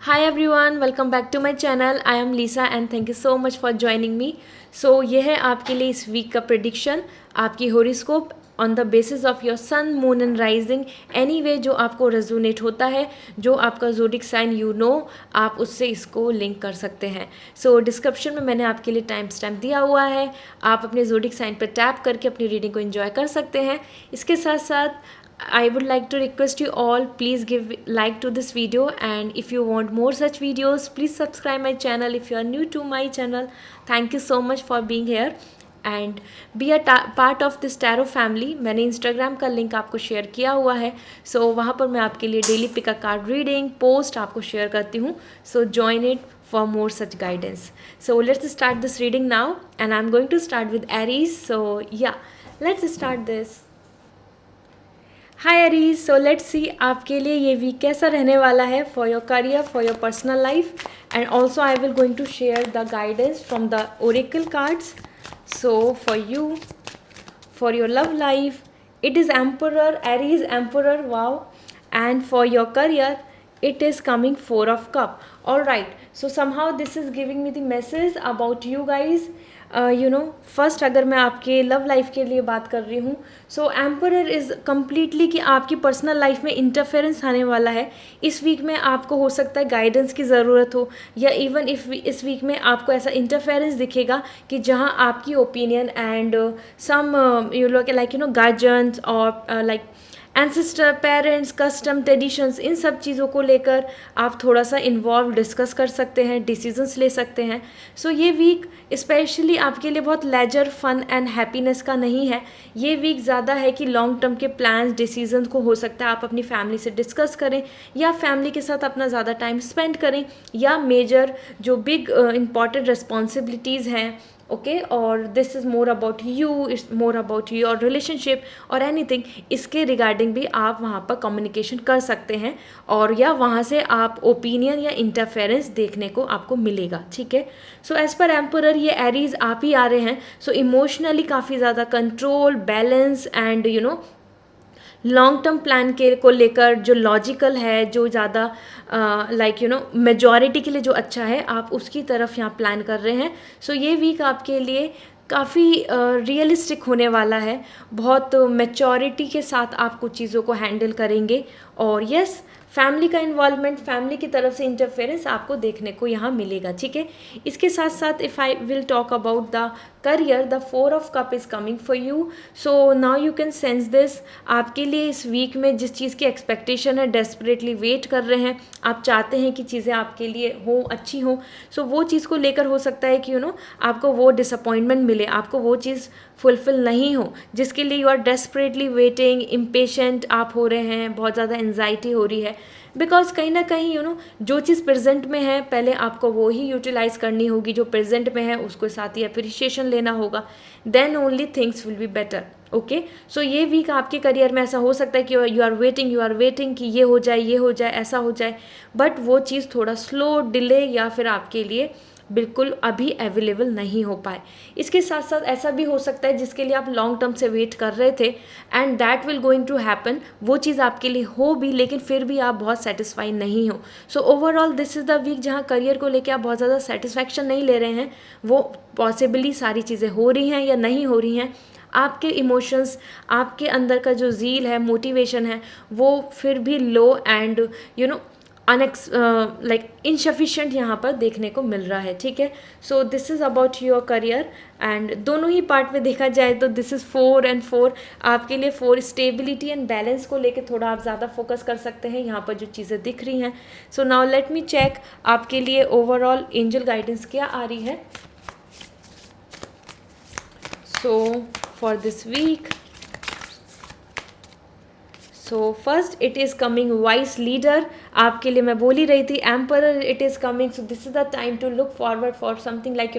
Hi everyone, welcome back to my channel. I am Lisa and thank you so much for joining me. So ये है आपके लिए इस week का prediction, आपकी horoscope on the basis of your son, moon and rising. Anyway जो आपको resonate होता है, जो आपका ज़ोडिक साइन आप उससे इसको लिंक कर सकते हैं। सो डिस्क्रिप्शन में मैंने आपके लिए टाइम स्टैम्प दिया हुआ है, आप अपने ज़ोडिक साइन पर टैप करके अपनी रीडिंग को एंजॉय कर सकते हैं। इसके साथ साथ I would like to request you all, please give like to this video, and if you want more such videos please subscribe my channel if you are new to my channel. Thank you so much for being here and be a part of this tarot family. मैंने Instagram का link आपको share किया हुआ है, so वहाँ पर मैं आपके लिए daily pick a card reading post आपको शेयर करती हूँ, so join it for more such guidance. So let's start this reading now and I'm going to start with Aries. So yeah, let's start this. Hi Aries, so let's see आपके लिए ये week कैसा रहने वाला है for your career, for your personal life, and also I will going to share the guidance from the oracle cards. So for you, for your love life, it is emperor, Aries emperor, wow. And for your career it is coming 4 of cup. All right, so somehow this is giving me the message about you guys. First अगर मैं आपके love life के लिए बात कर रही हूँ, सो emperor is completely कि आपकी पर्सनल लाइफ में इंटरफेरेंस आने वाला है. इस वीक में आपको हो सकता है गाइडेंस की ज़रूरत हो, या इवन इस वीक में आपको ऐसा इंटरफेरेंस दिखेगा कि जहाँ आपकी ओपिनियन एंड सम गार्जियंस और like ancestor, parents, custom, traditions, इन सब चीज़ों को लेकर आप थोड़ा सा इन्वॉल्व डिस्कस कर सकते हैं, डिसीजंस ले सकते हैं. सो ये वीक स्पेशली आपके लिए बहुत लेजर, फन एंड हैप्पीनेस का नहीं है. ये वीक ज़्यादा है कि लॉन्ग टर्म के प्लान्स, डिसीजंस को हो सकता है आप अपनी फैमिली से डिस्कस करें, या फैमिली के साथ अपना ज़्यादा टाइम स्पेंड करें, या मेजर जो बिग इंपॉर्टेंट रिस्पॉन्सिबिलिटीज़ हैं, ओके, और this is more about you, it's more about your relationship और एनीथिंग, इसके रिगार्डिंग भी आप वहाँ पर कम्युनिकेशन कर सकते हैं, और या वहाँ से आप ओपिनियन या इंटरफेरेंस देखने को आपको मिलेगा. ठीक है, सो एज़ पर एम्परर ये एरीज आप ही आ रहे हैं. सो इमोशनली काफ़ी ज़्यादा control, balance and long term plan के को लेकर जो लॉजिकल है, जो ज़्यादा मेजॉरिटी के लिए जो अच्छा है, आप उसकी तरफ यहाँ प्लान कर रहे हैं. सो ये वीक आपके लिए काफ़ी रियलिस्टिक होने वाला है. बहुत मैच्योरिटी के साथ आप कुछ चीज़ों को हैंडल करेंगे, और यस, फैमिली का इन्वॉल्वमेंट, फैमिली की तरफ से इंटरफेरेंस आपको देखने को यहाँ मिलेगा. ठीक है, इसके साथ साथ if I will talk about the career, the 4 of cup is coming for you. So now you can sense this. आपके लिए इस वीक में जिस चीज़ की एक्सपेक्टेशन है, डेस्परेटली वेट कर रहे हैं, आप चाहते हैं कि चीज़ें आपके लिए हों, अच्छी हों. सो वो चीज़ को लेकर हो सकता है कि आपको वो डिसअपॉइंटमेंट मिले, आपको वो चीज़ फुलफिल नहीं हो जिसके लिए you are desperately waiting, impatient आप हो रहे हैं, बहुत ज़्यादा एंजाइटी हो रही है. बिकॉज कहीं ना कहीं जो चीज़ प्रेजेंट में है पहले आपको वो ही यूटिलाइज करनी होगी, जो प्रेजेंट में है उसको साथ ही अप्रिशिएशन लेना होगा, then only things will be better. Okay, so ये वीक आपके करियर में ऐसा हो सकता है कि यू आर वेटिंग कि ये हो जाए, ऐसा हो जाए, बट वो चीज़ थोड़ा स्लो, डिले, या फिर आपके लिए बिल्कुल अभी अवेलेबल नहीं हो पाए. इसके साथ साथ ऐसा भी हो सकता है जिसके लिए आप लॉन्ग टर्म से वेट कर रहे थे, and that will going to happen, वो चीज़ आपके लिए हो भी, लेकिन फिर भी आप बहुत सेटिस्फाई नहीं हो. So overall this is the week जहाँ करियर को लेकर आप बहुत ज़्यादा सेटिस्फैक्शन नहीं ले रहे हैं. वो पॉसिबली सारी चीज़ें हो रही हैं या नहीं हो रही हैं, आपके इमोशंस, आपके अंदर का जो ज़ील है, मोटिवेशन है, वो फिर भी लो एंड इनसफिशिएंट यहाँ पर देखने को मिल रहा है. ठीक है, so this is about your career, and दोनों ही पार्ट में देखा जाए तो दिस इज़ 4 and 4. आपके लिए 4 स्टेबिलिटी एंड बैलेंस को लेके थोड़ा आप ज़्यादा फोकस कर सकते हैं यहाँ पर जो चीज़ें दिख रही हैं. So now let me check आपके लिए ओवरऑल एंजल गाइडेंस क्या आ रही है. So for this week, so first it is coming wise leader. आपके लिए मैं बोल ही रही थी emperor it is coming. So this is the time to look forward for something like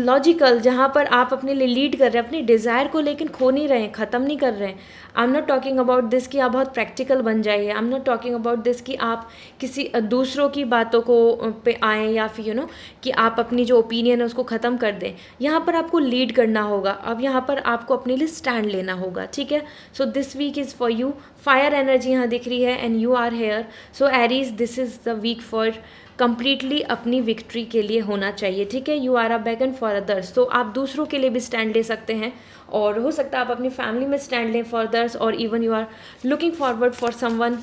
logical, जहाँ पर आप अपने लिए लीड कर रहे हैं, अपनी डिज़ायर को लेकिन खो नहीं रहे हैं, ख़त्म नहीं कर रहे हैं. आई am not talking about this कि आप बहुत प्रैक्टिकल बन जाइए. आई am not talking about this कि आप किसी दूसरों की बातों को पे आएँ, या फिर कि आप अपनी जो ओपिनियन है उसको ख़त्म कर दें. यहाँ पर आपको लीड करना होगा. अब यहाँ पर आपको अपने लिए स्टैंड लेना होगा. ठीक है, so this week is for you. Fire energy यहाँ दिख रही है and you are here. So Aries, this is the week for completely अपनी विक्ट्री के लिए होना चाहिए. ठीक है, यू आर अ बैगन फॉर अदर्स. तो आप दूसरों के लिए भी स्टैंड ले सकते हैं और हो सकता है आप अपनी फैमिली में स्टैंड लें फॉर अदर्स, और even you are looking forward for someone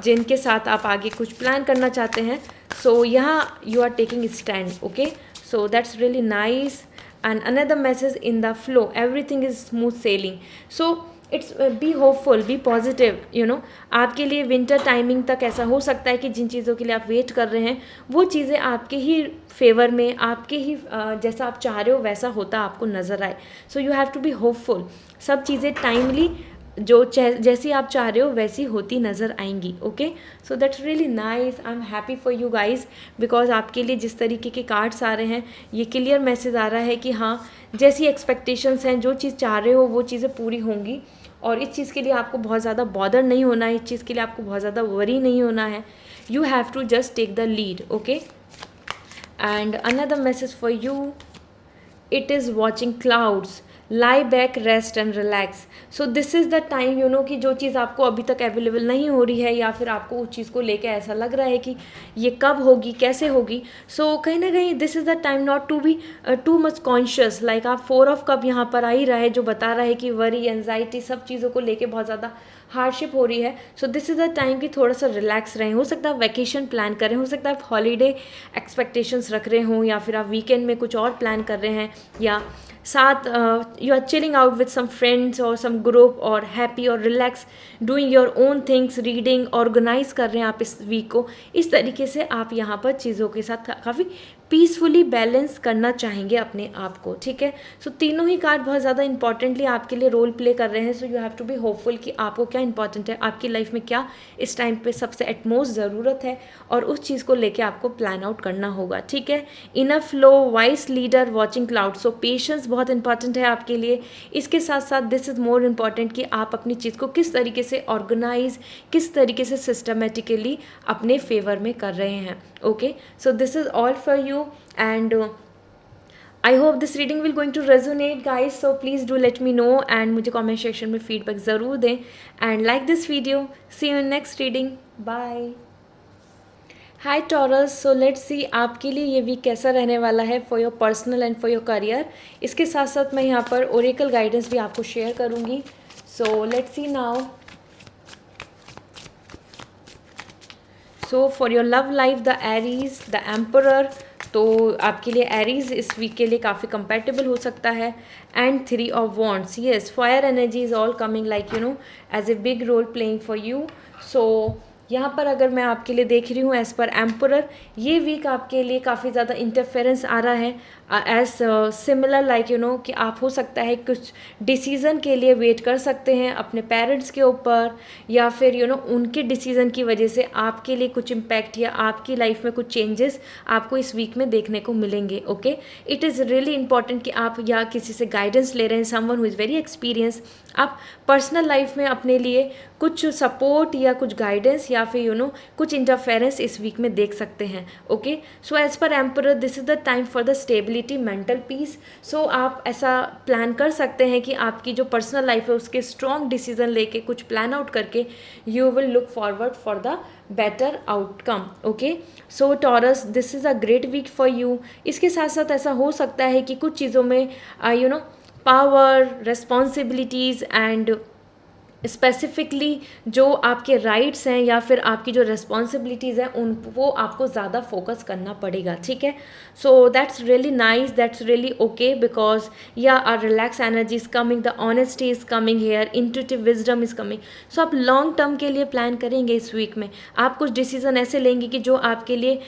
जिनके साथ आप आगे कुछ प्लान करना चाहते हैं. सो यहाँ you are taking stand. Okay, so that's really nice. And another message in the flow, everything is smooth sailing. So it's be hopeful, be positive. You know, आपके लिए विंटर टाइमिंग तक ऐसा हो सकता है कि जिन चीज़ों के लिए आप वेट कर रहे हैं वो चीज़ें आपके ही फेवर में, आपके ही जैसा आप चाह रहे हो वैसा होता आपको नज़र आए. So you have to be hopeful. सब चीज़ें टाइमली जो जैसी आप चाह रहे हो वैसी होती नज़र आएंगी. Okay, so that's really nice. I am happy for you guys, because आपके लिए जिस तरीके के कार्ड्स आ रहे हैं ये क्लियर मैसेज आ रहा है कि हाँ, जैसी एक्सपेक्टेशंस हैं, जो चीज़ चाह रहे हो वो चीज़ें पूरी होंगी. और इस चीज़ के लिए आपको बहुत ज़्यादा बॉदर नहीं होना है, इस चीज़ के लिए आपको बहुत ज़्यादा वरी नहीं होना है. You have to just take the lead. Okay, and another message for you, it is watching clouds, lie back, rest and relax. So this is the time, you know, कि जो चीज़ आपको अभी तक अवेलेबल नहीं हो रही है या फिर आपको उस चीज़ को लेके ऐसा लग रहा है कि ये कब होगी, कैसे होगी. सो कहीं ना कहीं this is the time not to be too much conscious. Like आप 4 ऑफ कप यहाँ पर आ ही रहा है जो बता रहा है कि वरी, एंजाइटी, सब चीज़ों को लेके बहुत ज़्यादा हार्डशिप हो रही है. So this is the time कि थोड़ा सा रिलैक्स रहें. हो सकता है आप वैकेशन प्लान करें, हो सकता है आप हॉलीडे एक्सपेक्टेशंस रख रहे हों, या फिर आप वीकेंड में कुछ और प्लान कर रहे हैं, या साथ you are chilling out with some friends और सम ग्रुप, और हैप्पी और relax doing your own things, reading, organize कर रहे हैं आप इस वीक को. इस तरीके से आप यहाँ पर चीज़ों के साथ काफ़ी पीसफुली बैलेंस करना चाहेंगे अपने आप को. ठीक है, सो तीनों ही कार्ड बहुत ज़्यादा इंपॉर्टेंटली आपके लिए रोल प्ले कर रहे हैं. So you have to be hopeful कि आपको क्या इंपॉर्टेंट है, आपकी लाइफ में क्या इस टाइम पे सबसे एटमोस्ट ज़रूरत है, और उस चीज़ को लेके आपको प्लान आउट करना होगा. ठीक है, enough flow, vice leader, watching cloud. So patience बहुत इंपॉर्टेंट है आपके लिए. इसके साथ साथ दिस इज़ मोर इम्पॉर्टेंट कि आप अपनी चीज़ को किस तरीके से ऑर्गेनाइज, किस तरीके से सिस्टमेटिकली अपने फेवर में कर रहे हैं. Okay, so this is all for you, and I hope this reading will going to resonate guys. So please do let me know and मुझे comment section में feedback ज़रूर दें, and like this video. See you in next reading. Bye. Hi Taurus. So let's see आपके लिए ये week कैसा रहने वाला है for your personal and for your career. इसके साथ साथ मैं यहाँ पर oracle guidance भी आपको शेयर करूँगी. So let's see now. So for your love life, the Aries, the Emperor. तो आपके लिए एरीज इस वीक के लिए काफ़ी कंपैटिबल हो सकता है. And 3 of wands, yes, fire energy is all coming like you know as a big role playing for you. So यहाँ पर अगर मैं आपके लिए देख रही हूँ एज़ पर एम्परर, ये वीक आपके लिए काफ़ी ज़्यादा इंटरफेरेंस आ रहा है as similar like you know कि आप हो सकता है कुछ डिसीज़न के लिए वेट कर सकते हैं अपने पेरेंट्स के ऊपर, या फिर यू नो उनके डिसीज़न की वजह से आपके लिए कुछ इम्पैक्ट या आपकी लाइफ में कुछ चेंजेस आपको इस वीक में देखने को मिलेंगे. Okay, it is really important कि आप या किसी से गाइडेंस ले रहे हैं, someone who is very experience. आप पर्सनल लाइफ में अपने लिए कुछ सपोर्ट या कुछ गाइडेंस या फिर यू नो कुछ इंटरफेरेंस इस वीक में देख सकते हैं. Okay, so as per emperor this is the time for the stability, mental peace. So आप ऐसा प्लान कर सकते हैं कि आपकी जो पर्सनल लाइफ है उसके स्ट्रॉन्ग डिसीजन लेके कुछ प्लान आउट करके you will look forward for the better outcome. Okay, so Taurus, this is a great week for you. इसके साथ साथ ऐसा हो सकता है कि कुछ चीज़ों में you know power, responsibilities and specifically जो आपके राइट्स हैं या फिर आपकी जो रिस्पॉन्सिबिलिटीज़ हैं उन वो आपको ज़्यादा फोकस करना पड़ेगा. ठीक है, so that's really nice, that's really okay, because yeah are relax energy is coming, the honesty is coming here, intuitive wisdom is coming. So आप लॉन्ग टर्म के लिए प्लान करेंगे इस वीक में. आप कुछ डिसीजन ऐसे लेंगे कि जो आपके लिए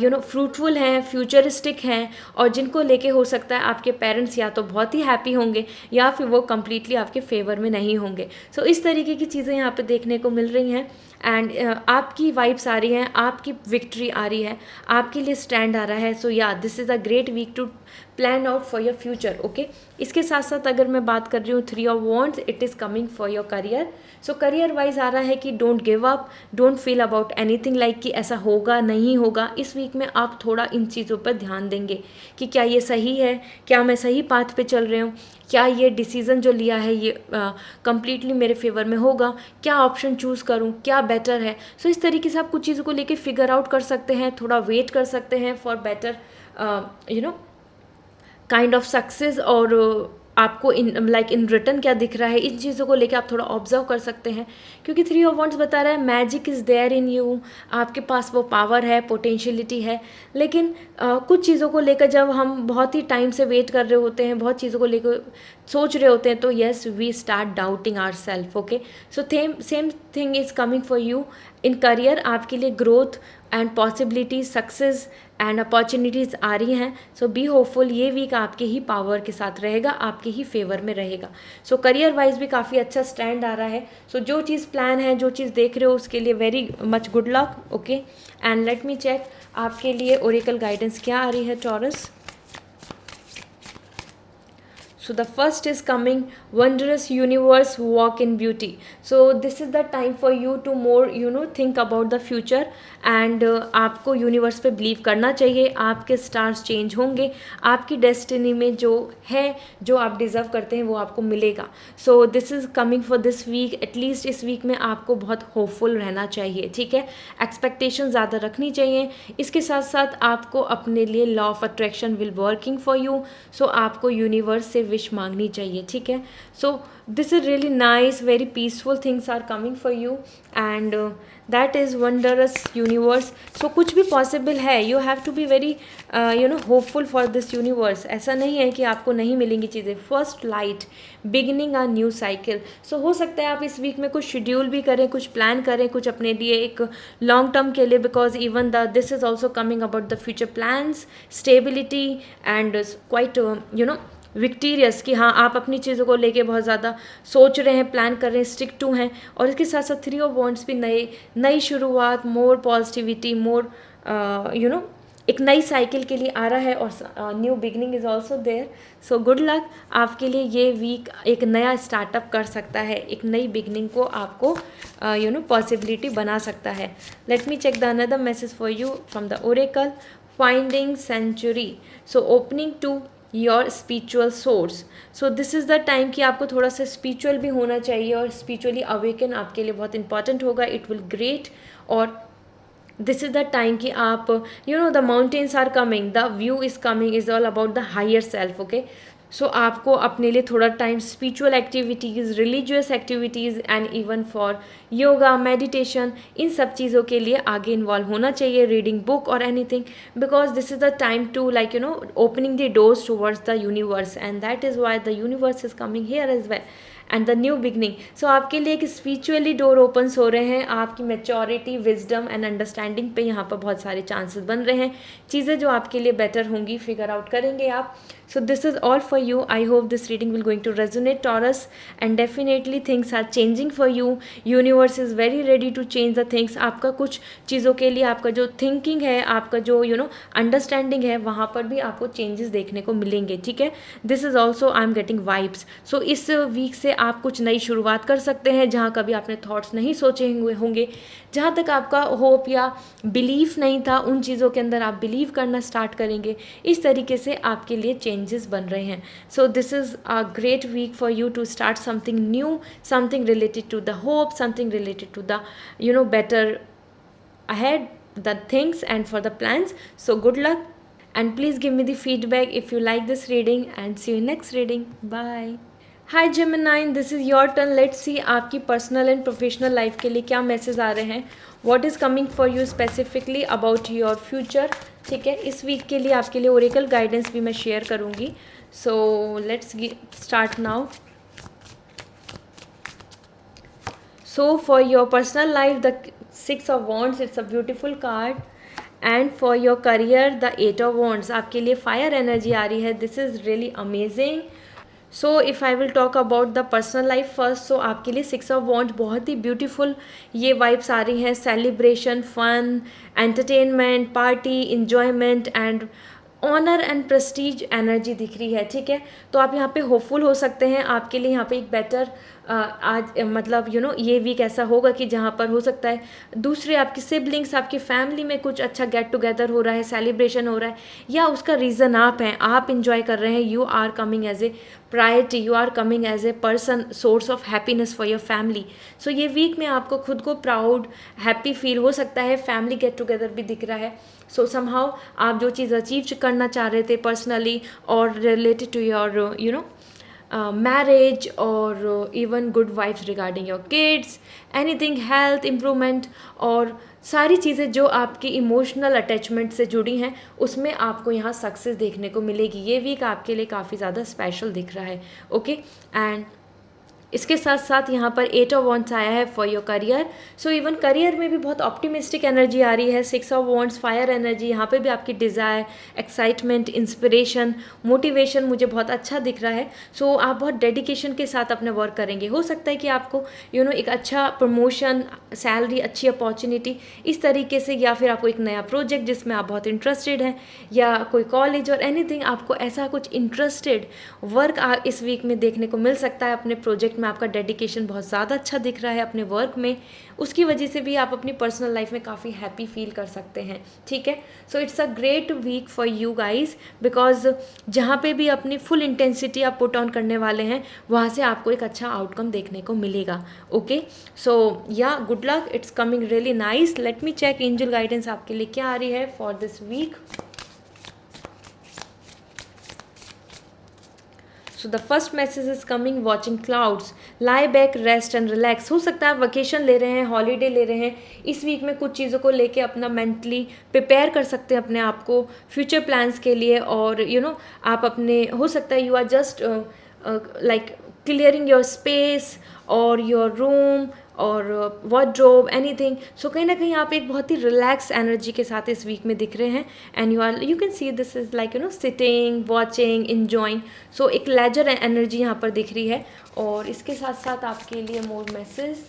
यू नो फ्रूटफुल हैं, फ्यूचरिस्टिक हैं, और जिनको लेके हो सकता है आपके पेरेंट्स या तो बहुत ही हैप्पी होंगे या फिर वो कम्प्लीटली आपके फेवर में नहीं होंगे. सो इस तरीके की चीज़ें यहाँ पे देखने को मिल रही हैं. एंड आपकी वाइब्स आ रही हैं, आपकी विक्ट्री आ रही है, आपके लिए स्टैंड आ रहा है. So yeah this is a great week to plan out for your future. Okay, इसके साथ साथ अगर मैं बात कर रही हूँ 3 of wands, it is coming for your career. So career wise आ रहा है कि don't give up, don't feel about anything like कि ऐसा होगा नहीं होगा। इस वीक में आप थोड़ा इन चीज़ों पर ध्यान देंगे कि क्या ये सही है, क्या मैं सही पाथ पे चल रही हूँ, क्या ये डिसीज़न जो लिया है ये कम्प्लीटली मेरे फेवर में होगा, क्या ऑप्शन चूज़ करूँ, क्या बेटर है। सो इस तरीके से आप कुछ चीज़ों को लेके फिगर आउट कर सकते हैं, थोड़ा वेट कर सकते हैं for better kind of success. और आपको इन रिटर्न क्या दिख रहा है, इन चीज़ों को लेके आप थोड़ा ऑब्जर्व कर सकते हैं, क्योंकि 3 ऑफ वॉन्ड्स बता रहा है magic is there in you, आपके पास वो पावर है, पोटेंशियलिटी है। लेकिन कुछ चीज़ों को लेकर जब हम बहुत ही टाइम से वेट कर रहे होते हैं, बहुत चीज़ों को लेकर सोच रहे होते हैं, तो yes we start doubting our self. Okay, so same thing is coming for you in career. आपके लिए growth and possibilities, success and opportunities आ रही हैं। सो बी होपफुल, ये वीक आपके ही पावर के साथ रहेगा, आपके ही फेवर में रहेगा। सो करियर वाइज भी काफ़ी अच्छा स्टैंड आ रहा है। सो जो चीज़ प्लान है, जो चीज़ देख रहे हो, उसके लिए very much good luck. Okay, and let me check आपके लिए ओरेकल गाइडेंस क्या आ रही है Taurus. So the first is coming, wondrous universe, walk in beauty. So this is the time for you to more think about the future and आपको universe पे believe करना चाहिए। आपके स्टार्स चेंज होंगे, आपकी डेस्टिनी में जो है, जो आप डिज़र्व करते हैं वो आपको मिलेगा। So this is coming for this week. At least इस वीक में आपको बहुत होपफुल रहना चाहिए, ठीक है, एक्सपेक्टेशन ज़्यादा रखनी चाहिए। इसके साथ साथ आपको अपने लिए law of attraction will working for you. So आपको यूनिवर्स से विश मांगनी चाहिए, ठीक है। So this is really nice, very peaceful things are coming for you and that is wondrous universe. So कुछ भी पॉसिबल है, you have to be very hopeful for this universe. ऐसा नहीं है कि आपको नहीं मिलेंगी चीज़ें। First light, beginning a new cycle. So हो सकता है आप इस वीक में कुछ शेड्यूल भी करें, कुछ प्लान करें, कुछ अपने लिए एक लॉन्ग टर्म के लिए, because even this is also coming about the future plans, stability and quite victorious, कि हाँ आप अपनी चीज़ों को लेके बहुत ज़्यादा सोच रहे हैं, प्लान कर रहे हैं, स्टिक टू हैं। और इसके साथ साथ 3 ऑफ वॉन्ड्स भी नई शुरुआत, मोर पॉजिटिविटी, मोर एक नई साइकिल के लिए आ रहा है और new beginning is also there. So good luck, आपके लिए ये वीक एक नया स्टार्टअप कर सकता है, एक नई बिगनिंग को आपको पॉसिबिलिटी बना सकता है। Let me check the another message for you from the oracle, finding sanctuary. So opening to your spiritual source. So this is the time कि आपको थोड़ा सा स्पिरिचुअल भी होना चाहिए और स्पिरिचुअली अवेकन आपके लिए बहुत इंपॉर्टेंट होगा। It will great. और दिस इज़ द टाइम कि आप the mountains are coming, the view is coming, is all about the higher self. Okay, so आपको अपने लिए थोड़ा time spiritual activities, religious activities and even for yoga, meditation, इन सब चीज़ों के लिए आगे इन्वॉल्व होना चाहिए, रीडिंग बुक और anything, because this is the time to opening the doors towards the universe and that is why the universe is coming here as well and the new beginning. So आपके लिए एक spiritually door opens हो रहे हैं। आपकी maturity, wisdom and understanding पे यहाँ पर बहुत सारे चांसेस बन रहे हैं। चीज़ें जो आपके लिए बेटर होंगी फिगर आउट करेंगे आप। So this is all for you. I hope this reading will going to resonate, Taurus, and definitely things are changing for you. Universe is very ready to change the things. आपका कुछ चीज़ों के लिए आपका जो thinking है, आपका जो अंडरस्टैंडिंग है, वहाँ पर भी आपको चेंजेस देखने को मिलेंगे, ठीक है। This is also I am getting vibes. So इस वीक से आप कुछ नई शुरुआत कर सकते हैं जहाँ कभी आपने थॉट्स नहीं सोचे हुए होंगे, जहाँ तक आपका होप या बिलीफ नहीं था, उन चीज़ों के अंदर आप बिलीव करना स्टार्ट करेंगे। इस तरीके से आपके लिए चेंजेस बन रहे हैं। So this is a great week for you to start something new, something related to the hope, something related to the better ahead, the things and for the plans. So good luck and please give me the feedback if you like this reading and see you next reading. Bye. Hi Gemini, this is your turn. Let's see आपकी personal and professional life के लिए क्या message आ रहे हैं. What is coming for you specifically about your future. ठीक है, इस वीक के लिए आपके लिए ओरेकल गाइडेंस भी मैं शेयर करूँगी. So let's start now. So for your personal life, the 6 of Wands, it's a beautiful card. And for your career, the 8 of Wands, आपके लिए fire energy आ रही है. This is really amazing. So if I will talk about the personal life first, so आपके लिए 6 of Wands बहुत ही beautiful ये vibes आ रही हैं. Celebration, fun, entertainment, party, enjoyment and honour and prestige energy दिख रही है, ठीक है। तो आप यहाँ पे होपफुल हो सकते हैं, आपके लिए यहाँ पे एक बेटर आज मतलब ये वीक ऐसा होगा कि जहाँ पर हो सकता है दूसरे आपके सिबलिंग्स, आपकी फैमिली में कुछ अच्छा गेट टुगेदर हो रहा है, सेलिब्रेशन हो रहा है, या उसका रीज़न आप हैं, आप इंजॉय कर रहे हैं, you are coming as a priority, you are coming as a person source of happiness for your family. So ये वीक में आपको खुद को प्राउड हैप्पी फील हो सकता है, फैमिली गेट टुगेदर भी दिख रहा है। सो समहाउ आप जो चीज़ अचीव करना चाह रहे थे पर्सनली और related to your marriage or even good vibes regarding your kids, anything health improvement, और सारी चीज़ें जो आपकी इमोशनल अटैचमेंट से जुड़ी हैं उसमें आपको यहाँ सक्सेस देखने को मिलेगी। ये वीक आपके लिए काफ़ी ज़्यादा स्पेशल दिख रहा है, ओके। एंड इसके साथ साथ यहाँ पर 8 ऑफ वॉन्ड्स आया है for your career. So even career में भी बहुत ऑप्टिमिस्टिक एनर्जी आ रही है। 6 ऑफ वॉन्ड्स फायर एनर्जी, यहाँ पे भी आपकी डिज़ायर, एक्साइटमेंट, इंस्पिरेशन, मोटिवेशन मुझे बहुत अच्छा दिख रहा है। सो आप बहुत डेडिकेशन के साथ अपने वर्क करेंगे। हो सकता है कि आपको एक अच्छा प्रमोशन, सैलरी, अच्छी अपॉर्चुनिटी इस तरीके से, या फिर आपको एक नया प्रोजेक्ट जिसमें आप बहुत इंटरेस्टेड हैं, या कोई कॉलेज और एनीथिंग, आपको ऐसा कुछ इंटरेस्टेड वर्क इस वीक में देखने को मिल सकता है। अपने प्रोजेक्ट में आपका डेडिकेशन बहुत ज़्यादा अच्छा दिख रहा है अपने वर्क में, उसकी वजह से भी आप अपनी पर्सनल लाइफ में काफ़ी हैप्पी फील कर सकते हैं, ठीक है। So it's a great week for you guys, because जहाँ पे भी अपनी फुल इंटेंसिटी आप पुट ऑन करने वाले हैं वहाँ से आपको एक अच्छा आउटकम देखने को मिलेगा, okay. So yeah good luck, it's coming really nice. Let me check angel guidance आपके लिए क्या आ रही है for this week. So the first message is coming, watching clouds, lie back, rest and relax. हो सकता है आप वेकेशन ले रहे हैं, हॉलीडे ले रहे हैं, इस वीक में कुछ चीज़ों को लेके अपना मेंटली प्रिपेयर कर सकते हैं अपने आप को फ्यूचर प्लान्स के लिए। और आप अपने, हो सकता है you are just like clearing your space और योर रूम और वार्डरोब, एनीथिंग। सो कहीं ना कहीं आप एक बहुत ही रिलैक्स एनर्जी के साथ इस वीक में दिख रहे हैं। And you can see this is like sitting, watching, enjoying. So एक लेजर एनर्जी यहाँ पर दिख रही है। और इसके साथ साथ आपके लिए more message,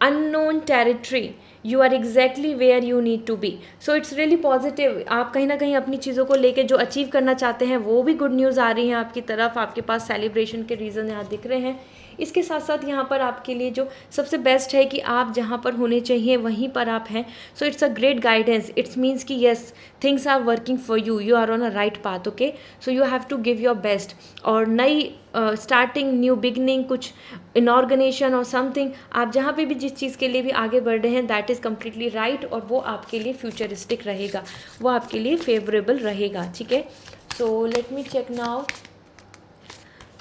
unknown territory, you are exactly where you need to be. So it's really positive. आप कहीं ना कहीं अपनी चीज़ों को लेके जो अचीव करना चाहते हैं वो भी गुड न्यूज़ आ रही हैं आपकी तरफ, आपके पास सेलिब्रेशन के रीज़न यहाँ दिख रहे हैं। इसके साथ साथ यहाँ पर आपके लिए जो सबसे बेस्ट है कि आप जहाँ पर होने चाहिए वहीं पर आप हैं। So it's a great guidance, it's means कि yes, things are working for you, you are on a right path, okay. So you have to give your best. और नई स्टार्टिंग, न्यू बिगनिंग, कुछ इनऑर्गेनाइजेशन और समथिंग, आप जहाँ पे भी जिस चीज़ के लिए भी आगे बढ़ रहे हैं दैट इज़ कम्प्लीटली राइट, और वो आपके लिए फ्यूचरिस्टिक रहेगा, वो आपके लिए फेवरेबल रहेगा, ठीक है। So let me check now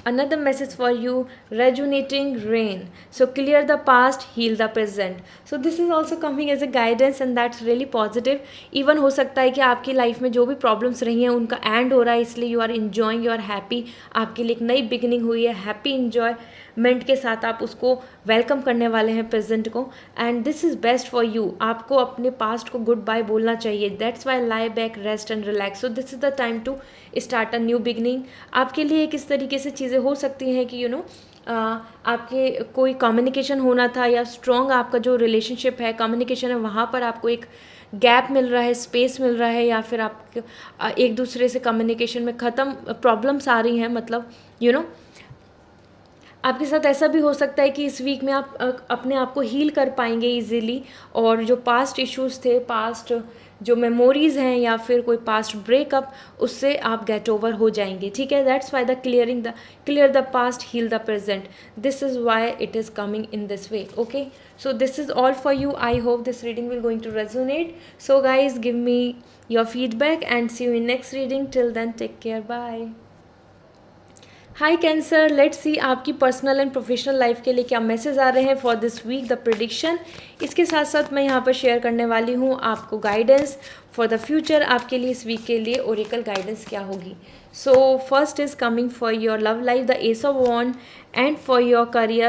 another message for you, rejuvenating rain. So clear the past, heal the present. So this is also coming as a guidance and that's really positive. Even हो सकता है कि आपकी life में जो भी problems रही हैं उनका एंड हो रहा है, इसलिए you are enjoying, you are happy, आपके लिए एक नई बिगिनिंग हुई है, हैप्पी इन्जॉयमेंट के साथ आप उसको वेलकम करने वाले हैं प्रेजेंट को। And this is best for you, आपको अपने पास्ट को गुड बाय बोलना चाहिए। That's why lie back, rest and relax. So this is the time to start a new beginning. आपके लिए किस तरीके से चीज़ें हो सकती हैं कि आपके कोई कम्युनिकेशन होना था, या स्ट्रॉन्ग आपका जो रिलेशनशिप है, कम्युनिकेशन है, वहाँ पर आपको एक गैप मिल रहा है, स्पेस मिल रहा है, या फिर आप एक दूसरे से कम्युनिकेशन में ख़त्म प्रॉब्लम्स आ रही हैं, मतलब आपके साथ ऐसा भी हो सकता है कि इस वीक में आप अपने आप को हील कर पाएंगे इजीली, और जो पास्ट इश्यूज़ थे, पास्ट जो मेमोरीज़ हैं, या फिर कोई पास्ट ब्रेकअप, उससे आप गेट ओवर हो जाएंगे, ठीक है। That's why the clear the past, heal the present. This is why it is coming in this way, okay. So this is all for you. I hope this reading will going to resonate. So guys, give me your feedback and see you in next reading. Till then, take care. Bye. High cancer, let's see आपकी personal and professional life के लिए क्या message आ रहे हैं for this week, the prediction. इसके साथ साथ मैं यहाँ पर शेयर करने वाली हूँ आपको गाइडेंस फॉर द फ्यूचर। आपके लिए इस वीक के लिए ओरेकल गाइडेंस क्या होगी। So first is coming for your love life, the ace of wand, and for your career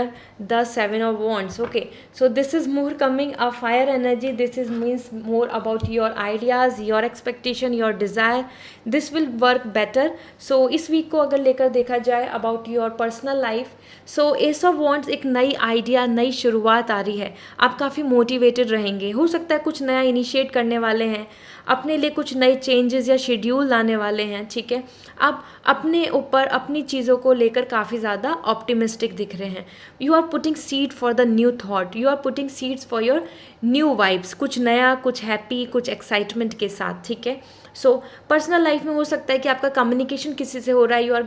the 7 of wands, okay. So this is more coming a fire energy. This is means more about your ideas, your expectation, your desire. This will work better. So इस week को अगर लेकर देखा जाए about your personal life, so ace of wands एक नई idea, नई शुरुआत आ रही है, आप काफ़ी मोटिवेटेड रहेंगे। हो सकता है कुछ नया इनिशिएट करने वाले हैं, अपने लिए कुछ नए चेंजेस या शेड्यूल लाने वाले हैं, ठीक है। आप अपने ऊपर अपनी चीज़ों को लेकर काफ़ी ज़्यादा ऑप्टिमिस्टिक दिख रहे हैं। You are putting seed for the new thought, you are putting seeds for your new vibes, कुछ नया, कुछ हैप्पी, कुछ एक्साइटमेंट के साथ, ठीक है। सो पर्सनल लाइफ में हो सकता है कि आपका कम्युनिकेशन किसी से हो रहा है, you are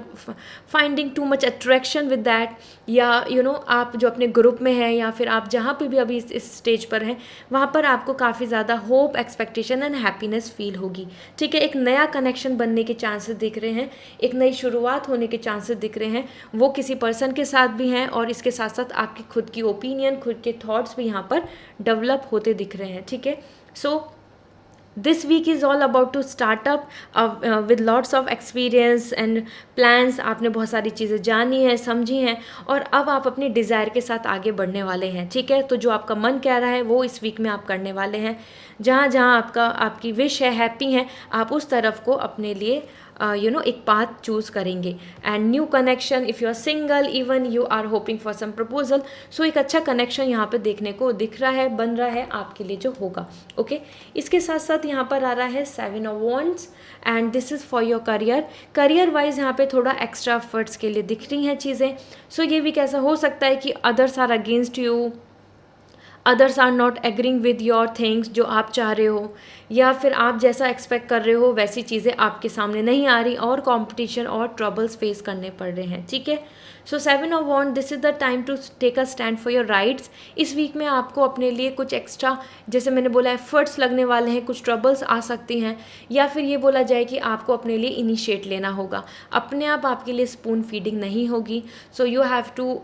finding too much attraction with that, या आप जो अपने ग्रुप में हैं या फिर आप जहाँ पे भी अभी इस स्टेज पर हैं वहाँ पर आपको काफ़ी ज़्यादा hope, expectation and happiness feel होगी, ठीक है। एक नया कनेक्शन बनने के चांसेस दिख रहे हैं, एक नई शुरुआत होने के चांसेस दिख रहे हैं, वो किसी पर्सन के साथ भी हैं, और इसके साथ साथ आपकी खुद की ओपिनियन, खुद के थॉट्स भी यहाँ पर डेवलप होते दिख रहे हैं, ठीक है। सो this week is all about to start up with lots of experience and plans। आपने बहुत सारी चीज़ें जानी हैं, समझी हैं, और अब आप अपनी डिज़ायर के साथ आगे बढ़ने वाले हैं, ठीक है। तो जो आपका मन कह रहा है वो इस वीक में आप करने वाले हैं। जहाँ जहाँ आपकी विश है, हैप्पी है, आप उस तरफ को अपने लिए एक पाथ चूज़ करेंगे। And new connection, if you are single, even you are hoping for some proposal, so एक अच्छा कनेक्शन यहाँ पे देखने को दिख रहा है, बन रहा है आपके लिए जो होगा, ओके। इसके साथ साथ यहाँ पर आ रहा है 7 of wands, and this is for your career wise यहाँ पे थोड़ा एक्स्ट्रा एफर्ट्स के लिए दिख रही हैं चीज़ें। सो ये भी कैसा हो सकता है कि others are against you, others are not agreeing with your things, जो आप चाह रहे हो, या फिर आप जैसा एक्सपेक्ट कर रहे हो वैसी चीज़ें आपके सामने नहीं आ रही, और कंपटीशन और ट्रबल्स फेस करने पड़ रहे हैं, ठीक है। So 7 of wand, this is the time to take a stand for your rights. इस वीक में आपको अपने लिए कुछ एक्स्ट्रा, जैसे मैंने बोला, एफर्ट्स लगने वाले हैं, कुछ ट्रबल्स आ सकती हैं, या फिर ये बोला जाए कि आपको अपने लिए इनिशिएट लेना होगा। अपने आप आपके लिए स्पून फीडिंग नहीं होगी। So you have to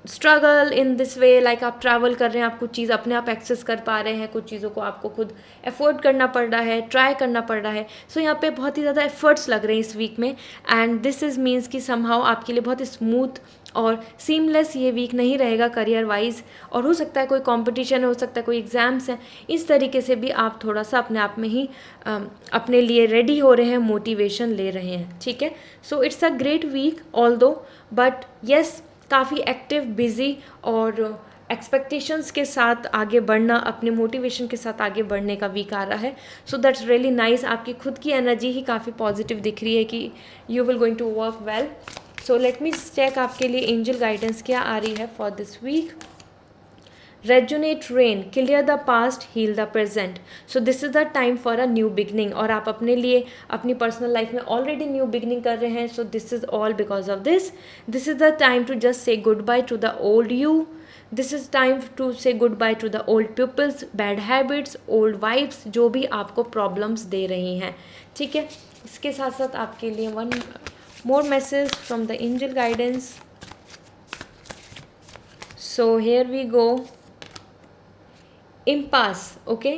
struggle in this way, like आप ट्रैवल कर रहे हैं, आप कुछ चीज़ अपने आप एक्सेस कर पा रहे हैं, कुछ चीज़ों को आपको खुद एफोर्ड करना पड़ रहा है, ट्राई करना पड़ रहा है। सो यहाँ पे बहुत ही ज़्यादा एफर्ट्स लग रहे हैं इस वीक में, एंड दिस इज़ मीन्स कि समहाउ आपके लिए बहुत स्मूथ और सीमलेस ये वीक नहीं रहेगा करियर वाइज, और हो सकता है कोई कंपटीशन, हो सकता है कोई एग्ज़ाम्स हैं, इस तरीके से भी आप थोड़ा सा अपने आप में ही अपने लिए रेडी हो रहे हैं, मोटिवेशन ले रहे हैं, ठीक है। So it's a great week although, but yes, काफ़ी एक्टिव, बिजी और एक्सपेक्टेशंस के साथ आगे बढ़ना, अपने मोटिवेशन के साथ आगे बढ़ने का वीक आ रहा है। So that's really nice. आपकी खुद की एनर्जी ही काफ़ी पॉजिटिव दिख रही है कि you will going to work well. So let me check आपके लिए एंजल गाइडेंस क्या आ रही है for this week. Rejuvenate rain, clear the past, heal the present. So this is the time for a new beginning, और आप अपने लिए अपनी पर्सनल लाइफ में ऑलरेडी न्यू बिगनिंग कर रहे हैं। So this is all because of this is the time to just say good bye to the old you. This is time to say good bye to the old peoples, bad habits, old vibes, जो भी आपको problems they रही हैं, ठीक है। इसके साथ साथ आपके लिए one more message from the angel guidance. So here we go. Impasse, okay?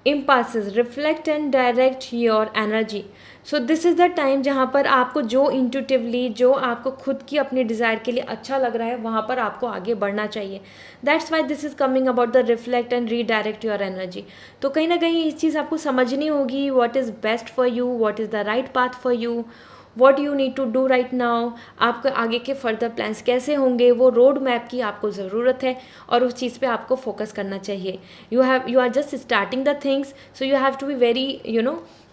Impasses, reflect and direct your energy. So this is the time जहाँ पर आपको जो इंट्यूटिवली, जो आपको खुद की अपनी डिज़ायर के लिए अच्छा लग रहा है, वहाँ पर आपको आगे बढ़ना चाहिए। That's why this is coming about the reflect and redirect your energy. तो कहीं ना कहीं इस चीज़ आपको समझनी होगी, what is best for you, what is the right path for you, what you need to do right now. आपके आगे के फर्दर प्लान्स कैसे होंगे, वो रोड मैप की आपको ज़रूरत है, और उस चीज़ पे आपको फोकस करना चाहिए। You are just starting the things, so you have to be very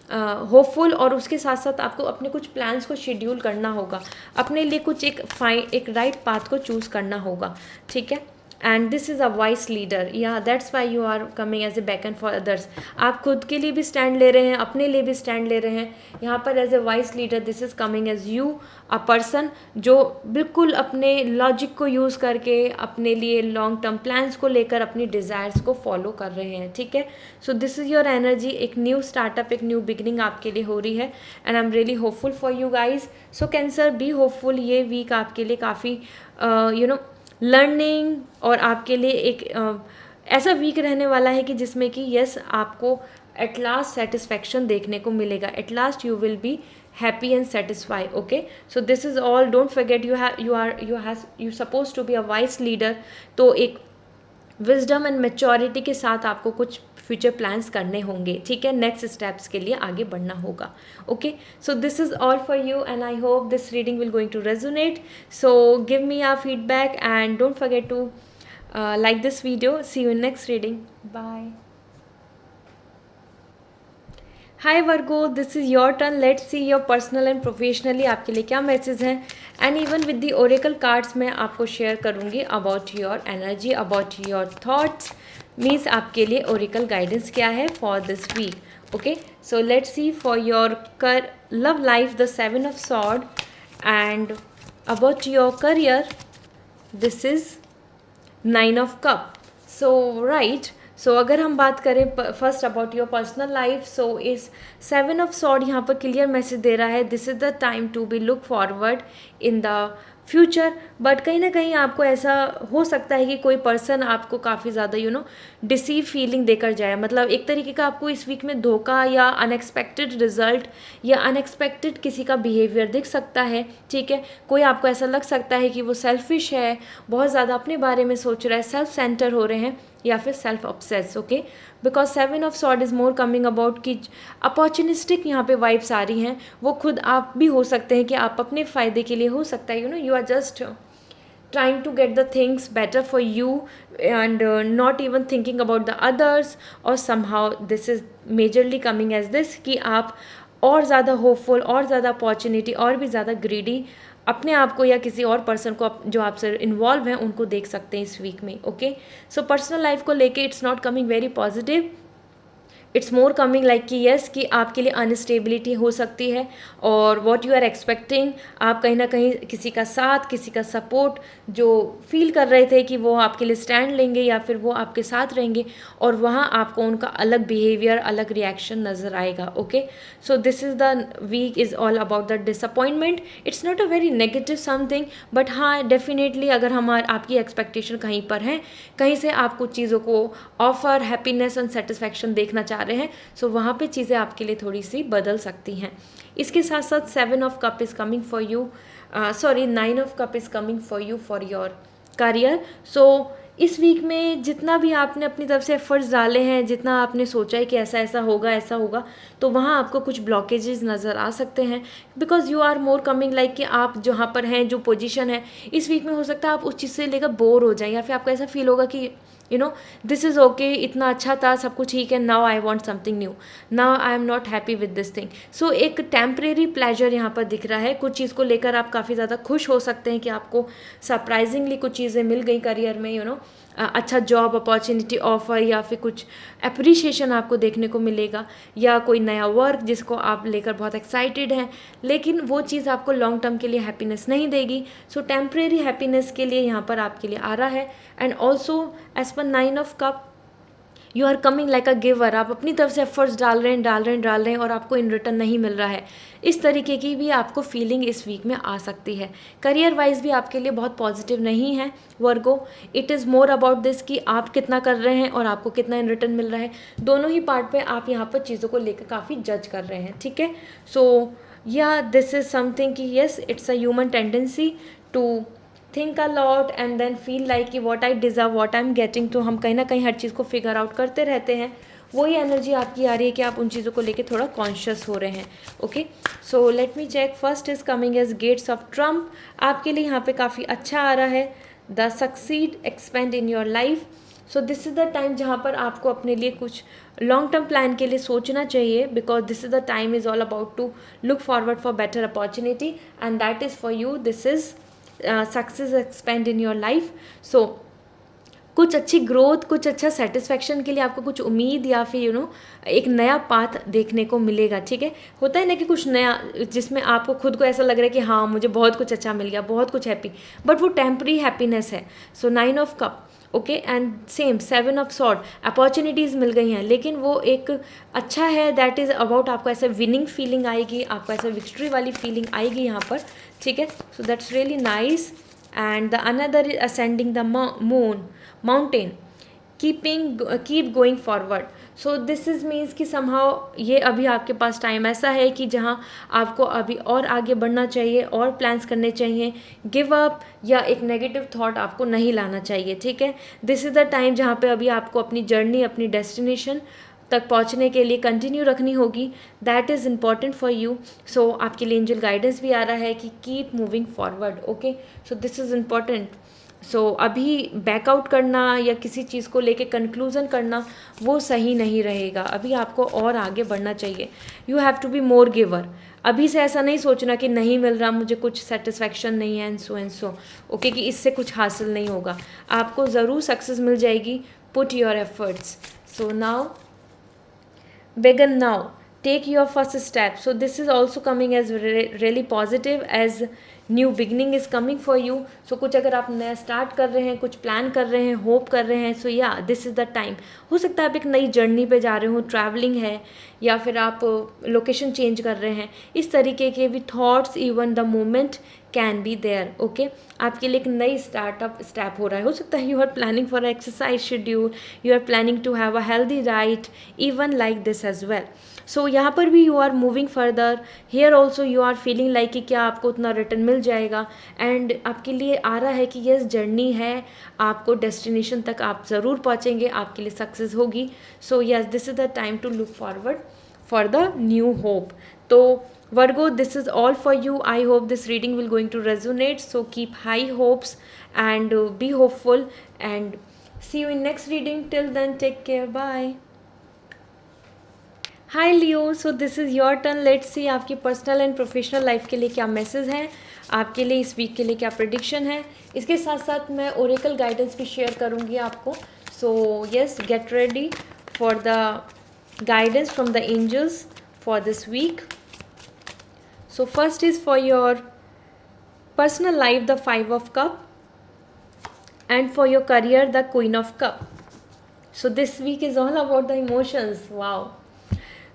hopeful, और उसके साथ साथ आपको अपने कुछ प्लान्स को शेड्यूल करना होगा, अपने लिए कुछ एक राइट पाथ को चूज़ करना होगा, ठीक है। And this is a vice leader, yeah that's why you are coming as a back and for others. आप खुद के लिए भी स्टैंड ले रहे हैं, अपने लिए भी स्टैंड ले रहे हैं यहाँ पर as a wise leader. This is coming as you, a person जो बिल्कुल अपने लॉजिक को यूज़ करके अपने लिए लॉन्ग टर्म प्लान्स को लेकर अपनी डिज़ायर्स को फॉलो कर रहे हैं, ठीक है। So this is your energy, एक न्यू स्टार्टअप, एक न्यू बिगनिंग आपके लिए हो रही है, and I am really hopeful for you guys. So cancer, B hopeful. ये वीक आपके लिए काफ़ी लर्निंग और आपके लिए एक ऐसा वीक रहने वाला है कि जिसमें कि यस, आपको एट लास्ट सेटिस्फैक्शन देखने को मिलेगा। At last you will be happy and satisfy, okay. So this is all. Don't forget you suppose to be a vice leader. तो एक विजडम एंड मैच्योरिटी के साथ आपको कुछ फ्यूचर प्लान्स करने होंगे, ठीक है। नेक्स्ट स्टेप्स के लिए आगे बढ़ना होगा, okay. So this is all for you, and I hope this reading will going to resonate. So give me your feedback and don't forget to like this video. See you in next reading. Bye. Hi Virgo, this is your turn. Let's see your personal and professionally आपके लिए क्या message हैं. And even with the oracle cards मैं आपको share करूँगी about your energy, about your thoughts. Means आपके लिए oracle guidance क्या है for this week. Okay, so let's see for your love life the 7 of Swords. And about your career this is 9 of Cups. So right, so अगर हम बात करें first about your personal life, so इस 7 of Swords यहाँ पर clear message दे रहा है. This is the time to be look forward in the future. But कहीं ना कहीं आपको ऐसा हो सकता है कि कोई पर्सन आपको काफ़ी ज़्यादा डिसीव फीलिंग देकर जाए. मतलब एक तरीके का आपको इस वीक में धोखा या अनएक्सपेक्टेड रिजल्ट या अनएक्सपेक्टेड किसी का बिहेवियर दिख सकता है. ठीक है, कोई आपको ऐसा लग सकता है कि वो सेल्फिश है, बहुत ज़्यादा अपने बारे में सोच रहा है, सेल्फ सेंटर हो रहे हैं या फिर self obsess. Okay, because 7 of Swords is more coming about कि अपॉर्चुनिस्टिक यहाँ पे वाइब्स आ रही हैं. वो खुद आप भी हो सकते हैं कि आप अपने फ़ायदे के लिए हो सकता है you are just trying to get the things better for you and not even thinking about the others, or somehow this is majorly coming as this कि आप और ज़्यादा होपफुल, और ज़्यादा अपॉर्चुनिटी, और भी ज़्यादा ग्रीडी अपने आप को या किसी और पर्सन को जो आपसे इन्वॉल्व हैं उनको देख सकते हैं इस वीक में. ओके, सो पर्सनल लाइफ को लेके it's not coming very positive. It's more coming like कि येस कि आपके लिए अनस्टेबिलिटी हो सकती है, और वॉट यू आर एक्सपेक्टिंग आप कहीं ना कहीं किसी का साथ, किसी का सपोर्ट जो फील कर रहे थे कि वो आपके लिए स्टैंड लेंगे या फिर वो आपके साथ रहेंगे, और वहाँ आपको उनका अलग बिहेवियर, अलग रिएक्शन नज़र आएगा. Okay, so this is the week is all about the disappointment. It's not a very negative something, but हाँ डेफिनेटली अगर आपकी एक्सपेक्टेशन कहीं पर है, कहीं से आप कुछ चीज़ों को ऑफर, हैप्पीनेस एंड सेटिस्फैक्शन देखना चाह रहे हैं, सो वहाँ पे चीज़ें आपके लिए थोड़ी सी बदल सकती हैं. इसके साथ साथ 7 of Cups is coming for you, 9 of Cups is coming for you for your career. So इस वीक में जितना भी आपने अपनी तरफ से एफर्ट्स डाले हैं, जितना आपने सोचा है कि ऐसा ऐसा होगा, ऐसा होगा, तो वहाँ आपको कुछ ब्लॉकेजेस नज़र आ सकते हैं. Because you are more coming like कि आप जहाँ पर हैं, जो पोजीशन है इस वीक में, हो सकता है आप उस चीज़ से लेकर बोर हो जाएं, या फिर आपको ऐसा फील होगा कि दिस इज़ ओके, इतना अच्छा था, सब कुछ ठीक है, now I want something new, now I am not happy with this thing. So एक टेम्परेरी प्लेजर यहाँ पर दिख रहा है. कुछ चीज़ को लेकर आप काफ़ी ज़्यादा खुश हो सकते हैं कि आपको सरप्राइजिंगली कुछ चीज़ें मिल गई करियर में, अच्छा जॉब अपॉर्चुनिटी ऑफर, या फिर कुछ अप्रिशिएशन आपको देखने को मिलेगा, या कोई नया वर्क जिसको आप लेकर बहुत एक्साइटेड हैं, लेकिन वो चीज़ आपको लॉन्ग टर्म के लिए हैप्पीनेस नहीं देगी. सो टेम्परेरी हैप्पीनेस के लिए यहाँ पर आपके लिए आ रहा है. And also as per 9 of Cups you are coming like a giver. आप अपनी तरफ से एफर्ट्स डाल रहे हैं और आपको इन रिटर्न नहीं मिल रहा है. इस तरीके की भी आपको फीलिंग इस वीक में आ सकती है. करियर वाइज भी आपके लिए बहुत पॉजिटिव नहीं है Virgo. It is more about this कि आप कितना कर रहे हैं और आपको कितना इन रिटर्न मिल रहा है. दोनों ही पार्ट पे आप यहाँ पर चीज़ों को लेकर काफ़ी जज कर रहे हैं. ठीक है, so yeah this is something कि yes it's a human tendency to think a lot and then feel like कि what I deserve, what I am getting. तो हम कहीं ना कहीं हर चीज़ को फिगर आउट करते रहते हैं. वही एनर्जी आपकी आ रही है कि आप उन चीज़ों को लेके थोड़ा कॉन्शियस हो रहे हैं. Okay, so let me check. First is coming as gates of Trump. आपके लिए यहाँ पे काफ़ी अच्छा आ रहा है. The succeed expand in your life. So this is the time जहाँ पर आपको अपने लिए कुछ लॉन्ग टर्म प्लान के लिए सोचना चाहिए, because this is the time is all about to look forward for better opportunity, and that is for you. This is success expand in your life. So कुछ अच्छी ग्रोथ, कुछ अच्छा satisfaction के लिए आपको कुछ उम्मीद या फिर एक नया पाथ देखने को मिलेगा. ठीक है, होता है ना कि कुछ नया जिसमें आपको खुद को ऐसा लग रहा है कि हाँ मुझे बहुत कुछ अच्छा मिल गया, बहुत कुछ हैप्पी, बट वो टेम्पररी हैप्पीनेस है. So 9 of Cups. Okay, and same 7 of Swords. Opportunities मिल गई हैं, लेकिन वो एक अच्छा है. दैट इज़ अबाउट आपको ऐसे विनिंग फीलिंग आएगी, आपको ऐसे विक्ट्री वाली फीलिंग आएगी यहाँ पर. ठीक है, so that's really nice. And the another is ascending the mountain, keep going forward. So this is means कि समहाउ ये अभी आपके पास टाइम ऐसा है कि जहाँ आपको अभी और आगे बढ़ना चाहिए और प्लान्स करने चाहिए. गिव अप या एक नेगेटिव थॉट आपको नहीं लाना चाहिए. ठीक है, दिस इज़ द टाइम जहाँ पे अभी आपको अपनी जर्नी, अपनी डेस्टिनेशन तक पहुँचने के लिए कंटिन्यू रखनी होगी. That is important for you. So आपके लिए एंजल गाइडेंस भी आ रहा है कि keep moving forward. Okay, so this is important. So अभी बैकआउट करना या किसी चीज़ को लेके कंक्लूज़न करना वो सही नहीं रहेगा, अभी आपको और आगे बढ़ना चाहिए। You have to be more giver. अभी से ऐसा नहीं सोचना कि नहीं मिल रहा, मुझे कुछ सेटिस्फैक्शन नहीं है एंड सो ओके, कि इससे कुछ हासिल नहीं होगा। आपको ज़रूर सक्सेस मिल जाएगी। Put your efforts. So now begin now, take your first step. So this is also coming as really positive, as new beginning is coming for you. So कुछ अगर आप नया स्टार्ट कर रहे हैं, कुछ प्लान कर रहे हैं, होप कर रहे हैं, so yeah this is the time. हो सकता है आप एक नई जर्नी पे जा रहे हो, ट्रैवलिंग है, या फिर आप लोकेशन चेंज कर रहे हैं। इस तरीके के भी thoughts, even the moment can be there. Okay, आपके लिए एक नई स्टार्टअप स्टेप हो रहा है। हो सकता है you are planning for exercise schedule, you are planning to have a healthy diet, even like this as well. So यहाँ पर भी you are moving further. Here also you are feeling like कि क्या आपको उतना रिटर्न मिल जाएगा, and आपके लिए आ रहा है कि यस जर्नी है, आपको डेस्टिनेशन तक आप ज़रूर पहुँचेंगे, आपके लिए सक्सेस होगी। So yes, this is the time to look forward for the new hope. तो Virgo, this is all for you. I hope this reading will going to resonate. So keep high hopes and be hopeful, and see you in next reading. Till then, take care. Bye. Hi Leo, so this is your turn. Let's see आपकी personal and professional life के लिए क्या message हैं, आपके लिए इस week के लिए क्या प्रेडिक्शन है। इसके साथ साथ मैं ओरेकल गाइडेंस भी शेयर करूँगी आपको। So yes, get ready for the guidance from the angels for this week. So first is for your personal life, the 5 of Cup, and for your career, the Queen of Cup. So this week is all about the emotions. Wow.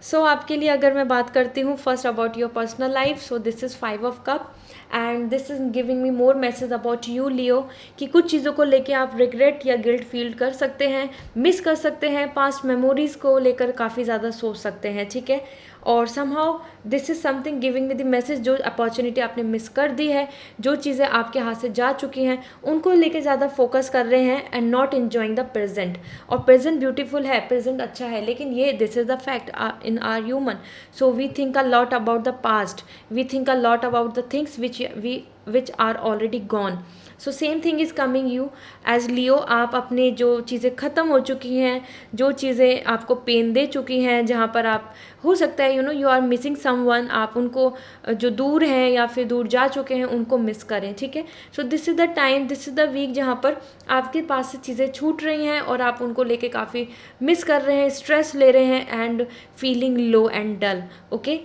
So आपके लिए अगर मैं बात करती हूँ first about your personal life, so this is 5 of Cup and this is giving me more message about you Leo, कि कुछ चीज़ों को लेके आप रिग्रेट या गिल्ट फील कर सकते हैं, मिस कर सकते हैं, पास्ट मेमोरीज़ को लेकर काफ़ी ज़्यादा सोच सकते हैं, ठीक है। और somehow this is something giving me the message, जो अपॉर्चुनिटी आपने मिस कर दी है, जो चीज़ें आपके हाथ से जा चुकी हैं, उनको लेके ज़्यादा फोकस कर रहे हैं and not enjoying the present. और प्रेजेंट ब्यूटीफुल है, प्रेजेंट अच्छा है, लेकिन ये this is the fact in are human. So we think a lot about the past, we think a lot about the things which are already gone. So same thing is coming you as Leo. आप अपने जो चीज़ें ख़त्म हो चुकी हैं, जो चीज़ें आपको पेन दे चुकी हैं, जहाँ पर आप हो सकता है यू आर मिसिंग समवन, आप उनको जो दूर हैं या फिर दूर जा चुके हैं उनको मिस करें, ठीक है। So this is the time, this is the week जहाँ पर आपके पास से चीज़ें छूट रही हैं और आप उनको लेके काफ़ी मिस कर रहे हैं, स्ट्रेस ले रहे हैं and feeling low and dull. Okay,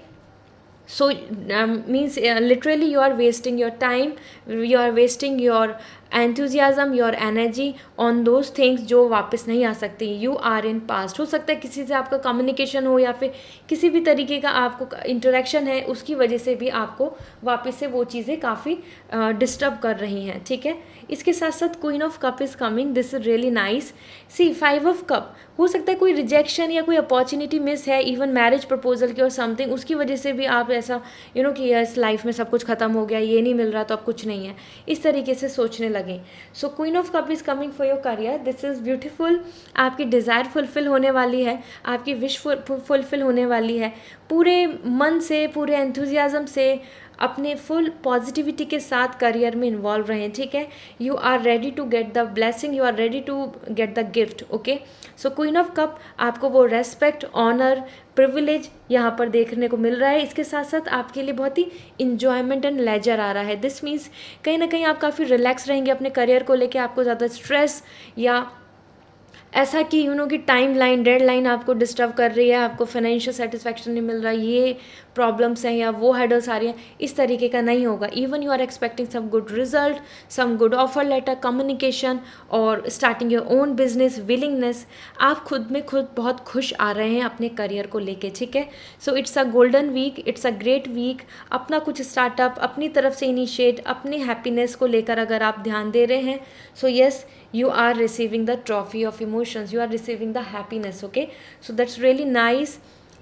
so means literally you are wasting your time, you are wasting your enthusiasm, your energy on those things जो वापस नहीं आ सकती। you are in past। हो सकता है किसी से आपका कम्युनिकेशन हो या फिर किसी भी तरीके का आपको इंटरेक्शन है, उसकी वजह से भी आपको वापस से वो चीज़ें काफ़ी डिस्टर्ब कर रही हैं, ठीक है। इसके साथ साथ queen of cup is coming, this is really nice. See 5 of cup, हो सकता है कोई रिजेक्शन या कोई अपॉर्चुनिटी मिस है, इवन मैरिज प्रपोजल की और समथिंग, उसकी वजह से भी आप ऐसा कि यस लाइफ में सब कुछ ख़त्म हो गया, ये नहीं मिल रहा तो अब कुछ नहीं है, इस तरीके से सोचने लगें। सो queen of cup is coming for your career, this is beautiful. आपकी डिज़ायर फुलफ़िल होने वाली है, आपकी विश फुलफ़िल होने वाली है। पूरे मन से, पूरे एंथुजियाज़म से, अपने फुल पॉजिटिविटी के साथ करियर में इन्वॉल्व रहें, ठीक है। You are ready to get the blessing, you are ready to get the gift. Okay, so queen of cup आपको वो रेस्पेक्ट, ऑनर, प्रिविलेज यहाँ पर देखने को मिल रहा है। इसके साथ साथ आपके लिए बहुत ही इन्जॉयमेंट एंड लेजर आ रहा है। दिस मीन्स कहीं ना कहीं आप काफ़ी रिलैक्स रहेंगे अपने करियर को लेके, आपको ज़्यादा स्ट्रेस या ऐसा कि कि टाइम लाइन, डेड लाइन आपको डिस्टर्ब कर रही है, आपको फाइनेंशियल सेटिस्फैक्शन नहीं मिल रहा, ये प्रॉब्लम्स हैं या वो हेडल्स आ रही हैं, इस तरीके का नहीं होगा। Even you are expecting some good result, some good offer letter, communication और starting your own business, willingness. आप खुद में खुद बहुत खुश आ रहे हैं अपने करियर को लेके, ठीक है। So it's a golden week, it's a great week. अपना कुछ स्टार्टअप अपनी तरफ से इनिशिएट, अपने हैप्पीनेस को लेकर अगर आप ध्यान दे रहे हैं, so yes you are receiving the trophy of emotions, you are receiving the happiness. Okay, so that's really nice.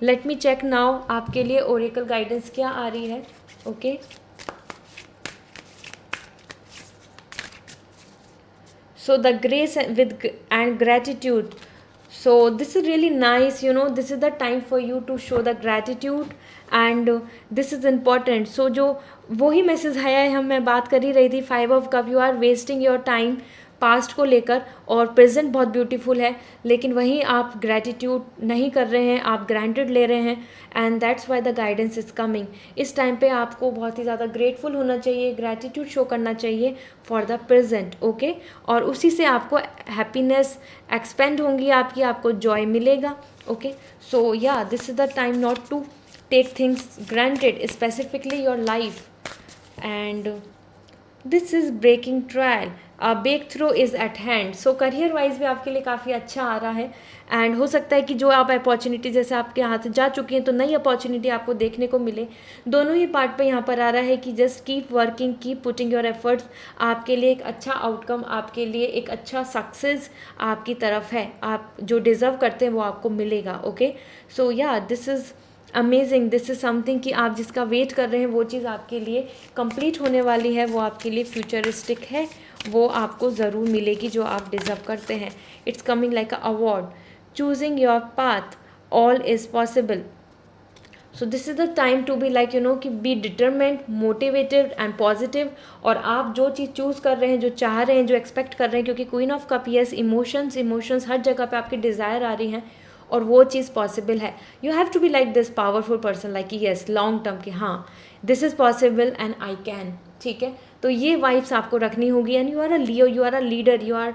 Let me check now आपके लिए oracle guidance क्या आ रही है। Okay, so the grace with and gratitude, So this is really nice, you know, this is the time for you to show the gratitude and this is important. So जो वही message आया है, हम मैं बात कर ही रही थी, 5 of Cup, you are wasting your time past को लेकर, और प्रेजेंट बहुत ब्यूटीफुल है, लेकिन वहीं आप ग्रैटिट्यूड नहीं कर रहे हैं, आप ग्रांटेड ले रहे हैं, and that's why the guidance is coming. इस टाइम पे आपको बहुत ही ज़्यादा ग्रेटफुल होना चाहिए, ग्रैटिट्यूड शो करना चाहिए फॉर द प्रेजेंट. ओके, और उसी से आपको हैप्पीनेस एक्सपेंड होंगी आपकी, आपको जॉय मिलेगा. Okay, so yeah this is the time not to take things granted, specifically your life. And this is breaking trial, a breakthrough is at hand. So career wise भी आपके लिए काफ़ी अच्छा आ रहा है, एंड हो सकता है कि जो आप अपॉर्चुनिटी जैसे आपके हाथ जा चुकी हैं तो नई अपॉर्चुनिटी आपको देखने को मिले. दोनों ही पार्ट पे यहाँ पर आ रहा है कि just keep working, keep putting your efforts. आपके लिए एक अच्छा आउटकम, आपके लिए एक अच्छा सक्सेस आपकी तरफ है, आप जो डिज़र्व करते हैं वो आपको मिलेगा. Okay, so yeah this is amazing, this is something कि आप जिसका वेट कर रहे हैं वो चीज़ आपके लिए कंप्लीट होने वाली है, वो आपके लिए फ्यूचरिस्टिक है, वो आपको ज़रूर मिलेगी जो आप डिज़र्व करते हैं. It's coming like a award. Choosing your path, all is possible. So this is the time to be like you know कि be determined, motivated and positive. और आप जो चीज़ चूज़ कर रहे हैं, जो चाह रहे हैं, जो एक्सपेक्ट कर रहे हैं, क्योंकि queen of cup, yes, emotions हर जगह पे आपकी डिज़ायर आ रही हैं और वो चीज़ पॉसिबल है. You have to be like this powerful person, like कि येस, लॉन्ग टर्म कि हाँ this is possible and I can. ठीक है, तो ये वाइब्स आपको रखनी होगी. And you are a Leo, you are a leader, you are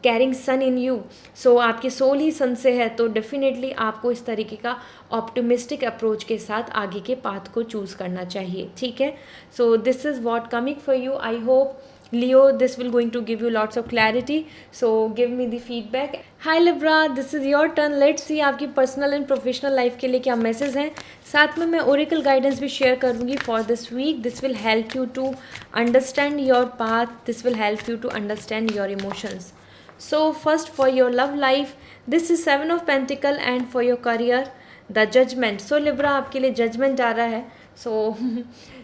carrying sun in you. So आपकी सोल ही सन से है, तो डेफिनेटली आपको इस तरीके का ऑप्टिमिस्टिक अप्रोच के साथ आगे के पाथ को चूज़ करना चाहिए. ठीक है, so this is what coming for you. I hope Leo, this will going to give you lots of clarity. So give me the feedback. Hi Libra, this is your turn. Let's see आपकी personal and professional life के लिए क्या message हैं. साथ में मैं oracle guidance भी share करूँगी for this week. This will help you to understand your path, this will help you to understand your emotions. So first for your love life, this is 7 of Pentacle, and for your career the judgement. So Libra, आपके लिए judgement आ रहा है. So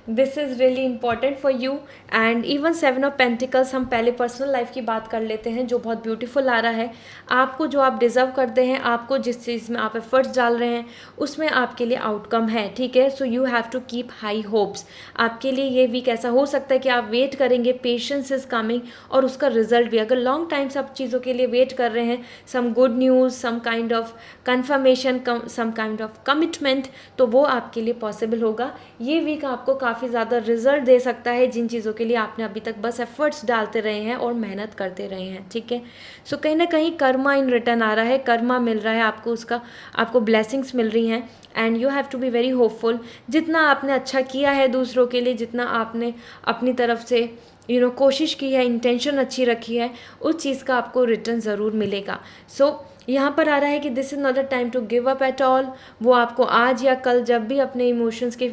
this is really important for you. And even 7 of Pentacles, हम पहले personal life की बात कर लेते हैं जो बहुत ब्यूटीफुल आ रहा है. आपको जो आप डिज़र्व करते हैं, आपको जिस चीज़ में आप एफर्ट्स डाल रहे हैं उसमें आपके लिए आउटकम है. ठीक है, so you have to keep high hopes. आपके लिए ये वीक ऐसा हो सकता है कि आप वेट करेंगे, पेशेंस इज़ कमिंग, और उसका रिजल्ट भी. अगर लॉन्ग टाइम से आप चीज़ों के लिए वेट कर रहे हैं, some good news, some kind of confirmation, some kind of commitment, तो वो आपके लिए पॉसिबल होगा. ये वीक आपको काफ़ी ज़्यादा रिजल्ट दे सकता है जिन चीज़ों के लिए आपने अभी तक बस एफर्ट्स डालते रहे हैं और मेहनत करते रहे हैं. ठीक है, सो कहीं ना कहीं कर्मा इन रिटर्न आ रहा है, कर्मा मिल रहा है आपको, उसका आपको ब्लेसिंग्स मिल रही हैं. And you have to be very hopeful. जितना आपने अच्छा किया है दूसरों के लिए, जितना आपने अपनी तरफ से कोशिश की है, इंटेंशन अच्छी रखी है, उस चीज़ का आपको रिटर्न ज़रूर मिलेगा. सो यहाँ पर आ रहा है कि this is not a time to give up at all. वो आपको आज या कल जब भी अपने इमोशंस के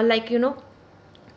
लाइक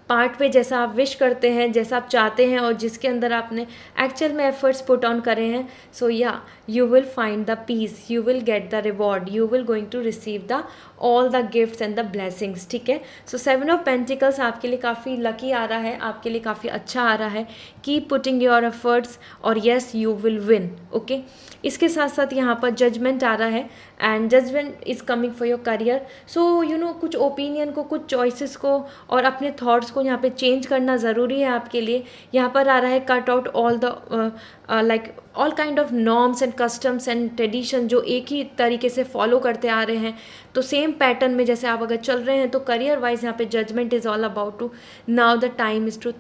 पार्ट पे जैसा आप विश करते हैं, जैसा आप चाहते हैं, और जिसके अंदर आपने एक्चुअल में एफर्ट्स पुट ऑन करे हैं, so yeah you will find the peace, you will get the reward, you will going to receive the all the gifts and the blessings. ठीक है, सो 7 of Pentacles आपके लिए काफ़ी lucky आ रहा है, आपके लिए काफ़ी अच्छा आ रहा है. कीप पुटिंग योर एफर्ट्स और yes you will win. Okay, इसके साथ साथ यहाँ पर जजमेंट आ रहा है, and judgement is coming for your career. So कुछ ओपिनियन को, कुछ चॉइसेस को और अपने थॉट्स को यहाँ पे चेंज करना ज़रूरी है आपके लिए. यहाँ पर आ रहा है cut out all the like all kind of norms and customs and tradition जो एक ही तरीके से फॉलो करते आ रहे हैं. तो सेम पैटर्न में जैसे आप अगर चल रहे हैं, तो करियर वाइज यहाँ पे judgement is all about to now the time is to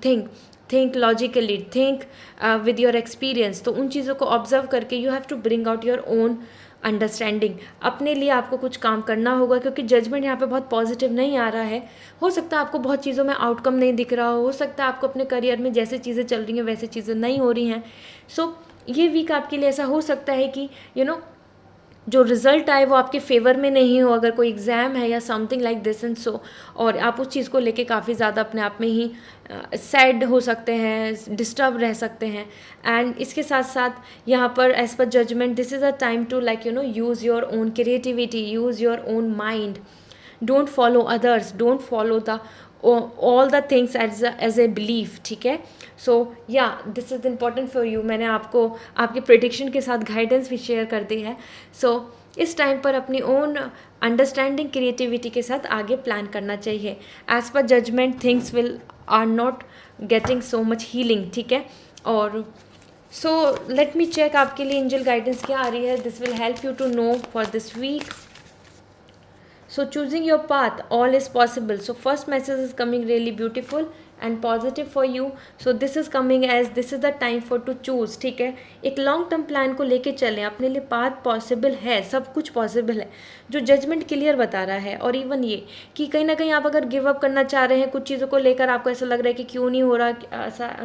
think logically, think with your experience. तो उन चीज़ों को ऑब्जर्व करके you have to bring out your own understanding. अपने लिए आपको कुछ काम करना होगा, क्योंकि जजमेंट यहाँ पे बहुत पॉजिटिव नहीं आ रहा है. हो सकता है आपको बहुत चीज़ों में आउटकम नहीं दिख रहा हो सकता है आपको अपने करियर में जैसे चीज़ें चल रही हैं वैसे चीज़ें नहीं हो रही हैं. सो ये वीक आपके लिए ऐसा हो सकता है कि जो रिज़ल्ट आए वो आपके फेवर में नहीं हो, अगर कोई एग्ज़ाम है या something like this and so, और आप उस चीज़ को लेके काफ़ी ज़्यादा अपने आप में ही सैड हो सकते हैं, डिस्टर्ब रह सकते हैं. एंड इसके साथ साथ यहाँ पर as per judgement, this is a time to like use your own creativity, use your own mind. Don't follow others, don't follow the all the things as a belief, ठीक है. So yeah this is important for you. मैंने आपको आपके prediction के साथ guidance भी share कर दी है. सो इस टाइम पर अपनी ओन अंडरस्टैंडिंग क्रिएटिविटी के साथ आगे प्लान करना चाहिए. As per judgement things will are not getting so much healing, ठीक है. और सो लेट मी चेक आपके लिए एंजल गाइडेंस क्या आ रही है. This will help you to know for this week. So choosing your path, all is possible. So first message is coming really beautiful and positive for you. So this is coming as this is the time for to choose, ठीक है. एक long term plan को लेके चलें. अपने लिए path possible है, सब कुछ पॉसिबल है. जो जजमेंट क्लियर बता रहा है. और इवन ये कि कहीं ना कहीं आप अगर गिव अप करना चाह रहे हैं कुछ चीज़ों को लेकर, आपको ऐसा लग रहा है कि क्यों नहीं हो रहा, ऐसा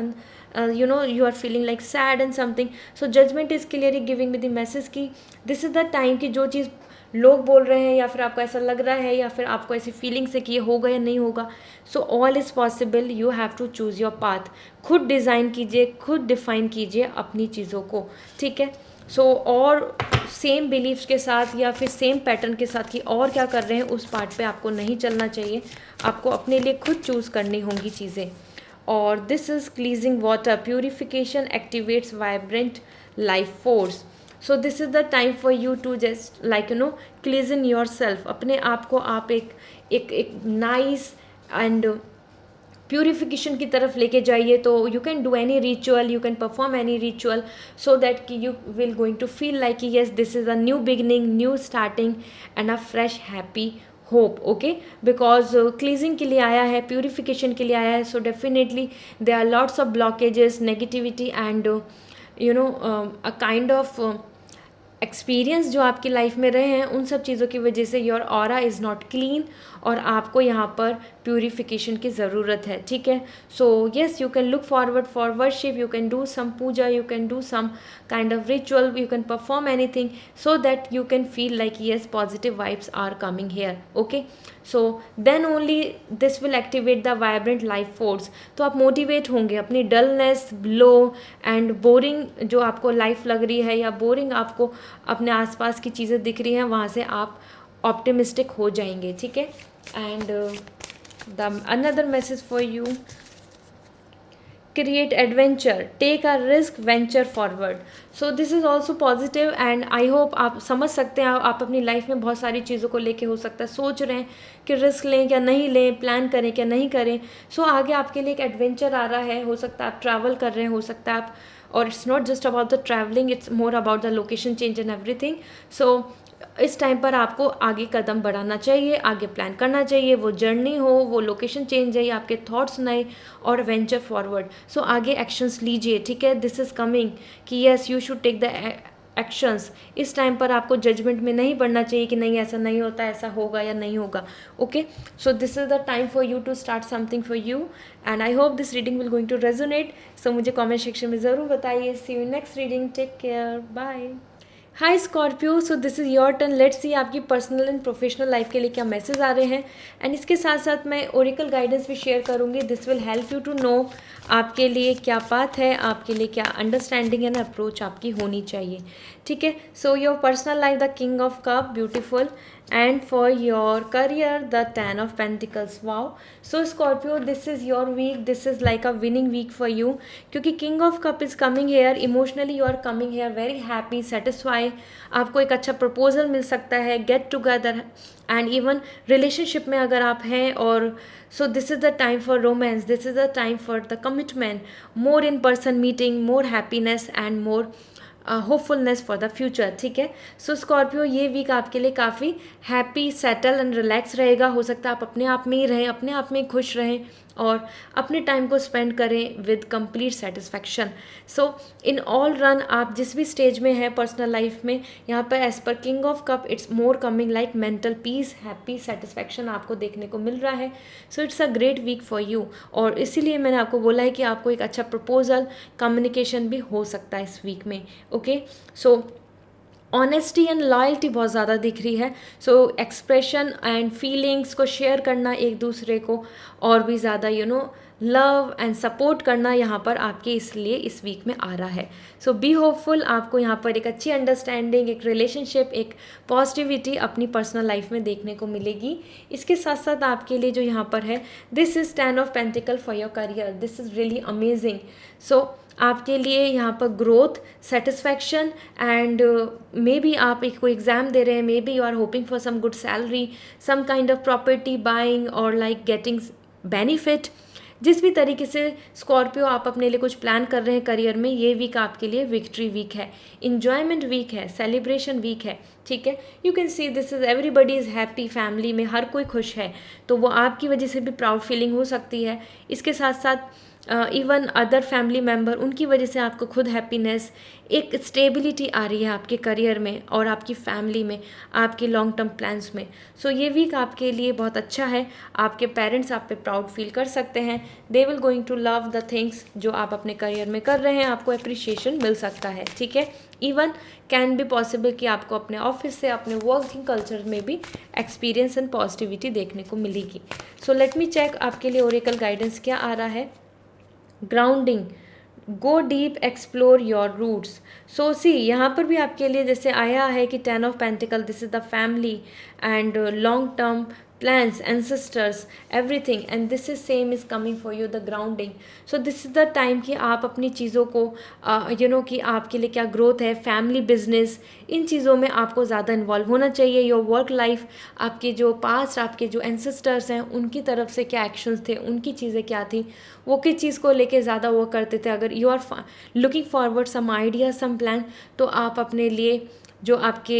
you know you are feeling like sad and something. So judgment is clearly giving me the message कि this is the time कि जो चीज़ लोग बोल रहे हैं या फिर आपको ऐसा लग रहा है या फिर आपको ऐसी फीलिंग्स है कि ये होगा या नहीं होगा. So all is possible. You have to choose your path. खुद डिज़ाइन कीजिए, खुद डिफ़ाइन कीजिए अपनी चीज़ों को, ठीक है. सो और सेम बिलीव्स के साथ या फिर सेम पैटर्न के साथ कि और क्या कर रहे हैं उस पार्ट पे आपको नहीं चलना चाहिए. आपको अपने लिए खुद चूज़ करनी होंगी चीज़ें. और this is cleansing water. Purification activates vibrant life force. So this is the time for you to just like cleanse in your self. अपने आप को आप एक नाइस एंड प्यूरिफिकेशन की तरफ लेके जाइए. तो you can do any ritual, you can perform any ritual so that कि you will going to feel like yes this is a new beginning, new starting and a fresh happy hope. Okay, because cleansing के लिए आया है, purification के लिए आया है. So definitely they are lots of blockages, negativity and a kind of experience जो आपकी लाइफ में रहे हैं, उन सब चीज़ों की वजह से your aura is not clean और आपको यहाँ पर प्यूरिफिकेशन की ज़रूरत है, ठीक है. So yes, you can look forward for worship, you can do some puja, you can do some kind of ritual, you can perform anything so that you can feel like yes positive vibes are coming here. Okay, so then only this will activate the vibrant life force. तो आप motivate होंगे अपनी dullness, low and boring जो आपको life लग रही है या बोरिंग आपको अपने आसपास की चीज़ें दिख रही हैं, वहाँ से आप ऑप्टिमिस्टिक हो जाएंगे, ठीक है. And the another message for you, create adventure, take a risk, venture forward. So this is also positive and I hope आप समझ सकते हैं. आप अपनी लाइफ में बहुत सारी चीज़ों को लेके हो सकता है सोच रहे हैं कि रिस्क लें क्या नहीं लें, प्लान करें क्या नहीं करें. सो आगे आपके लिए एक एडवेंचर आ रहा है. हो सकता है आप ट्रैवल कर रहे हैं, हो सकता है आप, और it's not just about the travelling, it's more about the location change and everything. So इस टाइम पर आपको आगे कदम बढ़ाना चाहिए, आगे प्लान करना चाहिए. वो जर्नी हो, वो लोकेशन चेंज है या आपके थॉट्स नए, और वेंचर फॉरवर्ड. सो आगे एक्शंस लीजिए, ठीक है. दिस इज़ कमिंग कि yes you should take the actions. इस टाइम पर आपको जजमेंट में नहीं पड़ना चाहिए कि नहीं ऐसा नहीं होता, ऐसा होगा या नहीं होगा. Okay, so this is the time for you to start something for you and I hope this reading will going to resonate. So मुझे कॉमेंट सेक्शन में ज़रूर बताइए. See you next reading. Take care. Bye. Hi Scorpio. So this is your turn. Let's see आपकी personal and professional life के लिए क्या message आ रहे हैं. एंड इसके साथ साथ मैं ओरेकल गाइडेंस भी शेयर करूँगी. This will help you to know आपके लिए क्या पाथ है, आपके लिए क्या अंडरस्टैंडिंग एंड अप्रोच आपकी होनी चाहिए, ठीक है. So your personal life, the king of cup, beautiful. And for your career, the 10 of pentacles. Wow. So Scorpio, this is your week. This is like a winning week for you, क्योंकि king of cup is coming here. Emotionally you are coming here very happy, satisfy. आपको एक अच्छा proposal मिल सकता है, get together and even relationship में अगर आप हैं. और so this is the time for romance, this is the time for the commitment, more in person meeting, more happiness and more hopefulness for the future, ठीक है. सो Scorpio, ये week आपके लिए काफ़ी हैप्पी, सेटल एंड रिलैक्स रहेगा. हो सकता है आप अपने आप में ही रहें, अपने आप में खुश रहें और अपने टाइम को स्पेंड करें with complete satisfaction. So in all run आप जिस भी स्टेज में हैं पर्सनल लाइफ में, यहाँ पर as per king of cup it's more coming like mental peace, happy, satisfaction आपको देखने को मिल रहा है. So it's a great week for you. और इसीलिए मैंने आपको बोला है कि आपको एक अच्छा प्रपोजल, कम्युनिकेशन भी हो सकता है इस वीक में. Okay, so honesty and loyalty बहुत ज़्यादा दिख रही है. सो एक्सप्रेशन एंड फीलिंग्स को शेयर करना एक दूसरे को और भी ज़्यादा लव एंड सपोर्ट करना यहाँ पर आपके इसलिए इस वीक में आ रहा है. सो बी होपफुल. आपको यहाँ पर एक अच्छी अंडरस्टैंडिंग, एक रिलेशनशिप, एक पॉजिटिविटी अपनी पर्सनल लाइफ में देखने को मिलेगी. इसके साथ साथ आपके लिए जो यहाँ पर है, this is 10 of pentacle for your career. This is really amazing. So आपके लिए यहाँ पर growth, satisfaction and maybe आप एक कोई एग्ज़ाम दे रहे हैं, maybe you are hoping for some good salary, some kind of property buying और लाइक गेटिंग बेनिफिट. जिस भी तरीके से स्कॉर्पियो आप अपने लिए कुछ प्लान कर रहे हैं करियर में, ये वीक आपके लिए विक्ट्री वीक है, इन्जॉयमेंट वीक है, सेलिब्रेशन वीक है. ठीक है, you can see this is everybody is happy. Family में हर कोई खुश है, तो वो आपकी वजह से भी प्राउड फीलिंग हो सकती है. इसके साथ साथ इवन अदर फैमिली मेम्बर, उनकी वजह से आपको खुद हैप्पीनेस, एक स्टेबिलिटी आ रही है आपके करियर में और आपकी फैमिली में, आपके लॉन्ग टर्म प्लान्स में. सो ये वीक आपके लिए बहुत अच्छा है. आपके पेरेंट्स आप पे प्राउड फील कर सकते हैं. They will going to love the things जो आप अपने करियर में कर रहे हैं. आपको अप्रिशिएशन मिल सकता है. ठीक है, इवन कैन बी पॉसिबल कि आपको अपने ऑफिस से, अपने वर्किंग कल्चर में भी एक्सपीरियंस एंड पॉजिटिविटी देखने को मिलेगी. सो लेट मी चेक आपके लिए ओरेकल गाइडेंस क्या आ रहा है. Grounding, go deep, explore your roots. So see यहाँ पर भी आपके लिए जैसे आया है कि 10 of pentacle, this is the family and long term plans, ancestors, everything, and this is same is coming for you, the grounding. So this is the time कि आप अपनी चीज़ों को कि आपके लिए क्या ग्रोथ है, फैमिली, बिजनेस, इन चीज़ों में आपको ज़्यादा इन्वॉल्व होना चाहिए. योर वर्क लाइफ, आपके जो पास्ट, आपके जो एंसेस्टर्स हैं, उनकी तरफ से क्या एक्शंस थे, उनकी चीज़ें क्या थी, वो किस चीज़ को लेके ज़्यादा वो करते थे. अगर you are looking forward some idea, some plan, तो आप अपने लिए जो आपके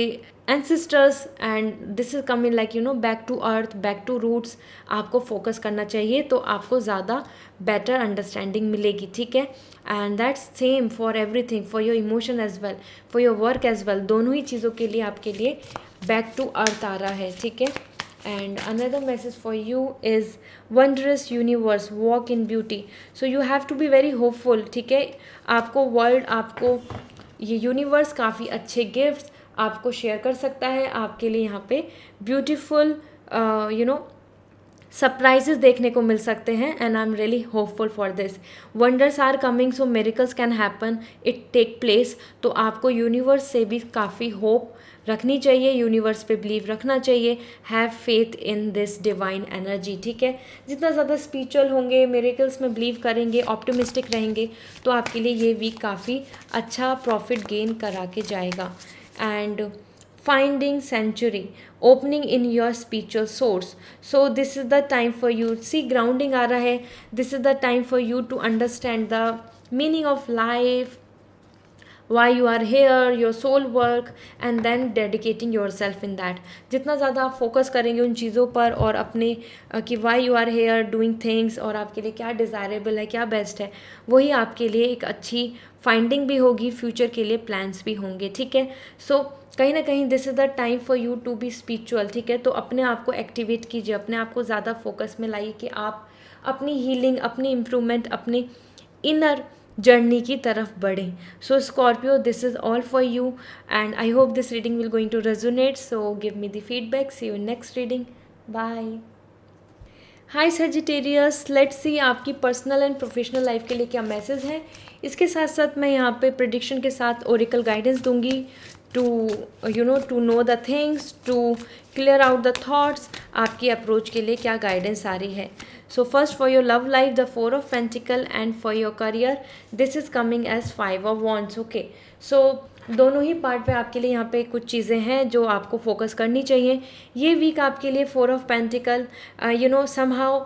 ancestors and this is coming like back to earth, back to roots, आपको फोकस करना चाहिए. तो आपको ज़्यादा बेटर अंडरस्टैंडिंग मिलेगी. ठीक है, and that's same for everything, for your emotion as well, for your work as well. दोनों ही चीज़ों के लिए आपके लिए बैक टू अर्थ आ रहा है. ठीक है, and another message for you is wondrous universe, walk in beauty. So you have to be very hopeful. ठीक है, आपको वर्ल्ड, आपको ये यूनिवर्स काफ़ी अच्छे गिफ्ट्स आपको शेयर कर सकता है. आपके लिए यहाँ पे ब्यूटीफुल सरप्राइजेस देखने को मिल सकते हैं. And I am really hopeful for this. Wonders are coming, so miracles can happen, it take place. तो आपको यूनिवर्स से भी काफ़ी होप रखनी चाहिए, यूनिवर्स पे बिलीव रखना चाहिए. Have faith in this divine energy. ठीक है, जितना ज़्यादा स्पिरिचुअल होंगे, मिरेकल्स में बिलीव करेंगे, ऑप्टिमिस्टिक रहेंगे, तो आपके लिए ये वीक काफ़ी अच्छा प्रॉफिट गेन करा के जाएगा. And finding sanctuary, opening in your spiritual source. So this is the time for you. See, grounding आ रहा है. This is the time for you to understand the meaning of life, why you are here, your soul work, and then dedicating yourself in that. जितना ज़्यादा आप focus करेंगे उन चीज़ों पर और अपने कि why you are here doing things और आपके लिए क्या डिज़ायरेबल है, क्या बेस्ट है, वही आपके लिए एक अच्छी फाइंडिंग भी होगी, फ्यूचर के लिए प्लान्स भी होंगे. ठीक है, सो कहीं ना कहीं this is the time for you to be spiritual. ठीक है, तो अपने आप को एक्टिवेट कीजिए, अपने आप को ज़्यादा फोकस में लाइए कि आप अपनी हीलिंग, अपनी इम्प्रूवमेंट, अपनी इनर जर्नी की तरफ बढ़ें. So Scorpio, this is all for you and I hope this reading will going to resonate. So give me the feedback. See you next reading. Bye. Hi Sagittarius, let's see आपकी personal and professional life के लिए क्या message है. इसके साथ साथ मैं यहाँ पे प्रेडिक्शन के साथ ओरेकल गाइडेंस दूंगी to know the things, to clear out the thoughts. आपकी अप्रोच के लिए क्या गाइडेंस आ रही है. So first for your love life, the 4 of pentacle, and for your career this is coming as 5 of wands. Okay, so दोनों ही part पे आपके लिए यहाँ पे कुछ चीज़ें हैं जो आपको फोकस करनी चाहिए. ये वीक आपके लिए 4 ऑफ पेंटिकल, समहाउ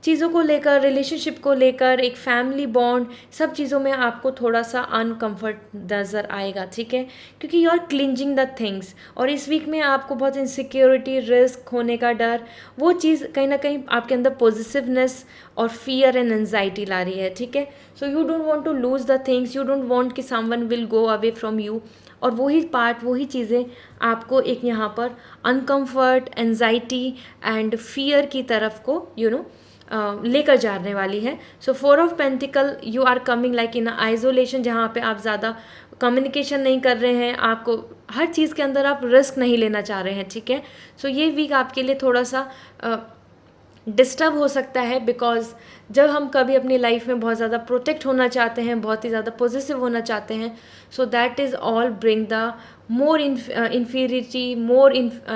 चीज़ों को लेकर, रिलेशनशिप को लेकर, एक फैमिली बॉन्ड, सब चीज़ों में आपको थोड़ा सा अनकम्फर्ट नज़र आएगा. ठीक है, क्योंकि you are cleansing the things. और इस वीक में आपको बहुत इनसिक्योरिटी, रिस्क होने का डर, वो चीज़ कहीं ना कहीं आपके अंदर पॉजिटिवनेस और फियर एंड एनजाइटी ला रही है. ठीक है, so you don't want to lose the things, you don't want कि someone will go away from you. और वही पार्ट, वही चीज़ें आपको एक यहाँ पर अनकम्फर्ट, एनजाइटी एंड फियर की तरफ को लेकर जाने वाली है. So 4 of pentacle, you are coming like in isolation, जहाँ पे आप ज़्यादा कम्युनिकेशन नहीं कर रहे हैं, आपको हर चीज़ के अंदर आप रिस्क नहीं लेना चाह रहे हैं. ठीक है, सो ये वीक आपके लिए थोड़ा सा डिस्टर्ब हो सकता है, बिकॉज जब हम कभी अपनी लाइफ में बहुत ज़्यादा प्रोटेक्ट होना चाहते हैं, बहुत ही ज़्यादा पॉजिटिव होना चाहते हैं, so that is all bring the more inferiority, more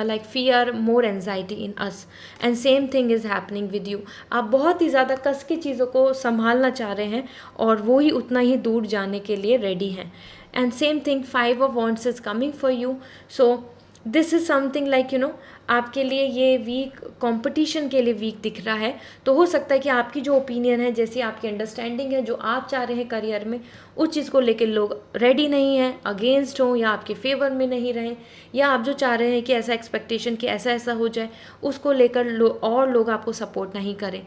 like fear, more anxiety in us, and same thing is happening with you. आप बहुत ही ज़्यादा कस की चीज़ों को संभालना चाह रहे हैं और वो ही उतना ही दूर जाने के लिए रेडी हैं. And same thing, 5 of Wands is coming for you. So this is something like आपके लिए ये वीक कंपटीशन के लिए वीक दिख रहा है. तो हो सकता है कि आपकी जो ओपिनियन है, जैसी आपकी अंडरस्टैंडिंग है, जो आप चाह रहे हैं करियर में, उस चीज़ को लेकर लोग रेडी नहीं हैं, अगेंस्ट हों या आपके फेवर में नहीं रहें, या आप जो चाह रहे हैं कि ऐसा एक्सपेक्टेशन कि ऐसा ऐसा हो जाए, उसको लेकर और लोग आपको सपोर्ट नहीं करें.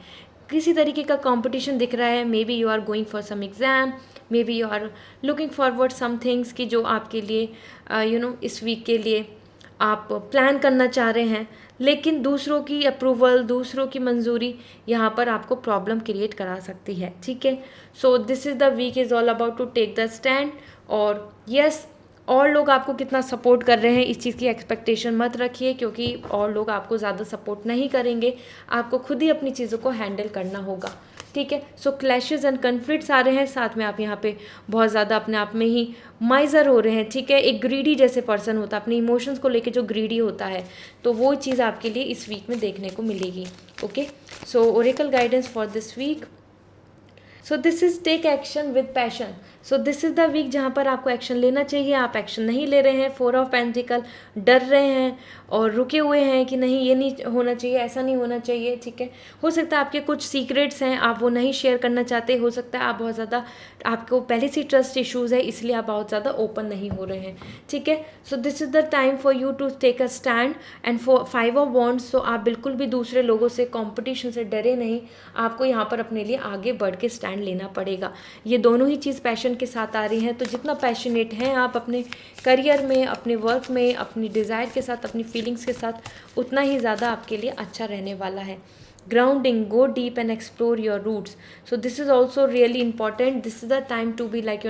किसी तरीके का कंपटीशन दिख रहा है. Maybe you are going for some exam, maybe you are looking forward some things कि जो आपके लिए इस वीक के लिए आप प्लान करना चाह रहे हैं, लेकिन दूसरों की अप्रूवल, दूसरों की मंजूरी यहाँ पर आपको प्रॉब्लम क्रिएट करा सकती है. ठीक है. So this is the week is all about to take the stand. और यस, और लोग आपको कितना सपोर्ट कर रहे हैं इस चीज़ की एक्सपेक्टेशन मत रखिए, क्योंकि और लोग आपको ज़्यादा सपोर्ट नहीं करेंगे. आपको खुद ही अपनी चीज़ों को हैंडल करना होगा. ठीक है. सो क्लैशेस एंड कन्फ्लिक्ट्स आ रहे हैं, साथ में आप यहाँ पे बहुत ज़्यादा अपने आप में ही माइजर हो रहे हैं. ठीक है. एक ग्रीडी जैसे पर्सन होता है, अपने इमोशंस को लेके जो ग्रीडी होता है, तो वो चीज़ आपके लिए इस वीक में देखने को मिलेगी. Okay. So oracle guidance for this week. So this is take action with passion. So this is the week जहाँ पर आपको एक्शन लेना चाहिए. आप एक्शन नहीं ले रहे हैं. 4 ऑफ पेंटिकल, डर रहे हैं और रुके हुए हैं कि नहीं ये नहीं होना चाहिए, ऐसा नहीं होना चाहिए. ठीक है. हो सकता है आपके कुछ सीक्रेट्स हैं, आप वो नहीं शेयर करना चाहते. हो सकता है आप बहुत ज़्यादा, आपको पहले से ट्रस्ट इश्यूज़ है, इसलिए आप बहुत ज़्यादा ओपन नहीं हो रहे हैं. ठीक है. So this is the time for you to take a stand. And for 5 of wands, तो आप बिल्कुल भी दूसरे लोगों से, कॉम्पिटिशन से डरे नहीं. आपको यहाँ पर अपने लिए आगे बढ़ के स्टैंड लेना पड़ेगा. ये दोनों ही चीज़ पैशन के साथ आ रही हैं. तो जितना पैशनेट हैं आप अपने करियर में, अपने वर्क में, अपनी डिज़ायर के साथ, अपनी फीलिंग्स के साथ, उतना ही ज़्यादा आपके लिए अच्छा रहने वाला है. Grounding, go deep and explore your roots. So this is also really important. This is the time to be like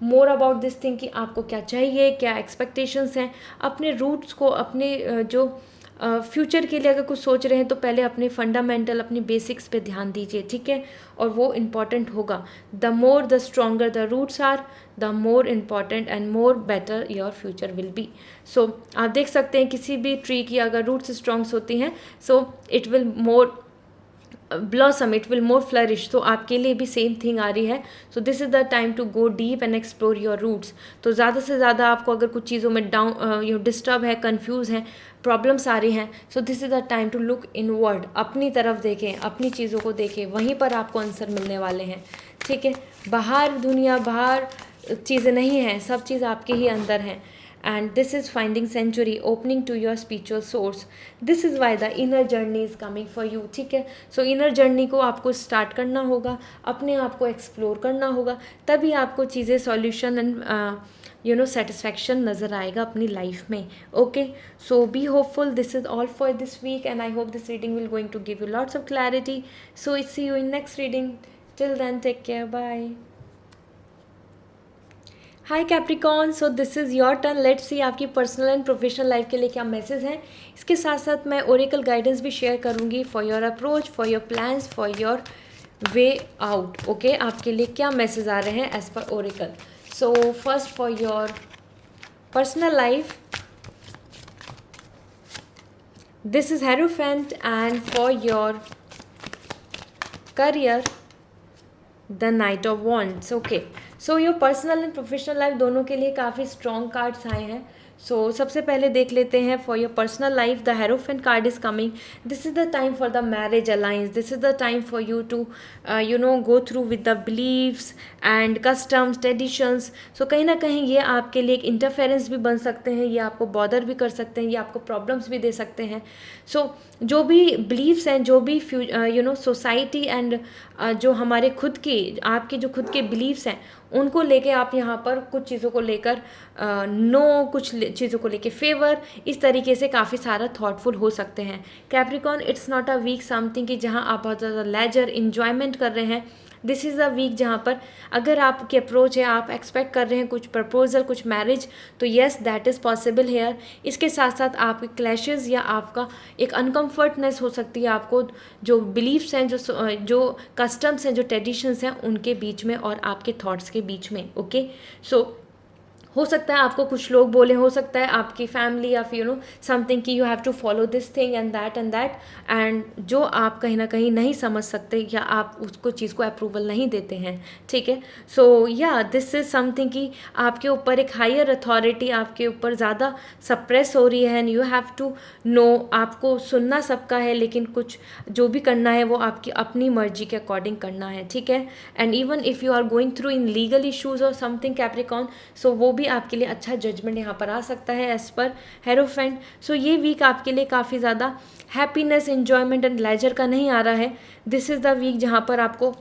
more about this thing कि आपको क्या चाहिए, क्या एक्सपेक्टेशंस हैं. अपने रूट्स को, अपने जो फ्यूचर के लिए अगर कुछ सोच रहे हैं, तो पहले अपने फंडामेंटल, अपनी बेसिक्स पे ध्यान दीजिए. ठीक है. और वो इम्पॉर्टेंट होगा. The more the stronger the roots are, the more important and more better your future will be. So आप देख सकते हैं किसी भी ट्री की अगर रूट्स स्ट्रॉन्ग्स होती हैं, so it will more blossom, it will more flourish. तो आपके लिए भी सेम थिंग आ रही है. So this is the time to go deep and explore your roots. तो ज़्यादा से ज़्यादा आपको अगर कुछ चीज़ों में डिस्टर्ब है, कन्फ्यूज़ हैं, प्रॉब्लम्स आ रही हैं, so this is the time to look inward. अपनी तरफ देखें, अपनी चीज़ों को देखें, वहीं पर आपको आंसर मिलने वाले हैं. ठीक है. बाहर दुनिया, बाहर चीज़ें नहीं हैं, सब चीज़ आपके ही अंदर हैं. And this is finding sanctuary, opening to your spiritual source. This is why the inner journey is coming for you. ठीक है. सो इनर जर्नी को आपको स्टार्ट करना होगा, अपने आप को एक्सप्लोर करना होगा, तभी आपको चीज़ें सॉल्यूशन एंड सेटिस्फैक्शन नज़र आएगा अपनी लाइफ में. Okay. So be hopeful. This is all for this week and I hope this reading will going to give you lots of clarity. So it's see you in next reading. Till then take care. Bye. Hi Capricorn. So this is your turn. Let's see आपकी personal and professional life के लिए क्या message हैं. इसके साथ साथ मैं oracle guidance भी शेयर करूँगी for your approach, for your plans, for your way out. Okay. आपके लिए क्या मैसेज आ रहे हैं as per oracle. So first for your personal life, this is hierophant. And for your career, the knight of wands. Okay. So your personal and professional life दोनों के लिए काफ़ी स्ट्रॉन्ग कार्ड्स आए हैं. सो सबसे पहले देख लेते हैं for your personal life. The hierophant card is coming. This is the time for the marriage alliance. This is the time for you to go through with the believes and customs, traditions. So कहीं ना कहीं ये आपके लिए एक interference भी बन सकते हैं, ये आपको बॉदर भी कर सकते हैं, ये आपको प्रॉब्लम्स भी दे सकते हैं. सो जो भी बिलीव्स हैं, जो भी सोसाइटी एंड जो हमारे खुद की, आपके जो खुद के बिलीव्स हैं, उनको लेके आप यहाँ पर कुछ चीज़ों को लेकर नो, कुछ चीज़ों को लेके फेवर, इस तरीके से काफ़ी सारा थॉटफुल हो सकते हैं. Capricorn, it's not a week something कि जहाँ आप बहुत ज़्यादा लेजर, इन्जॉयमेंट कर रहे हैं. दिस इज़ अ वीक जहाँ पर अगर आपकी अप्रोच है, आप एक्सपेक्ट कर रहे हैं कुछ प्रपोजल, कुछ मैरिज, तो yes that is possible here. इसके साथ साथ आपके क्लैशेज़ या आपका एक अनकम्फर्टनेस हो सकती है आपको जो बिलीफ्स हैं, जो कस्टम्स हैं, जो ट्रेडिशंस हैं, उनके बीच में और आपके थॉट्स के बीच में। ओके, सो हो सकता है आपको कुछ लोग बोले, हो सकता है आपकी फैमिली या फिर समथिंग कि you have to follow this thing and that and जो आप कहीं ना कहीं नहीं समझ सकते या आप उसको चीज़ को अप्रूवल नहीं देते हैं, ठीक है। So yeah this is something कि आपके ऊपर एक हायर अथॉरिटी आपके ऊपर ज़्यादा सप्रेस हो रही है and you have to know, आपको सुनना सबका है लेकिन कुछ जो भी करना है वो आपकी अपनी मर्जी के अकॉर्डिंग करना है, ठीक है। And even if you are going through in legal issues और समथिंग कैप्रिकॉर्न, सो वो भी आपके लिए अच्छा जजमेंट यहाँ पर आ सकता है एज पर हेरोफेंट। सो ये वीक आपके लिए काफ़ी ज़्यादा हैप्पीनेस, एन्जॉयमेंट एंड लेजर का नहीं आ रहा है। दिस इज़ द वीक जहाँ पर आपको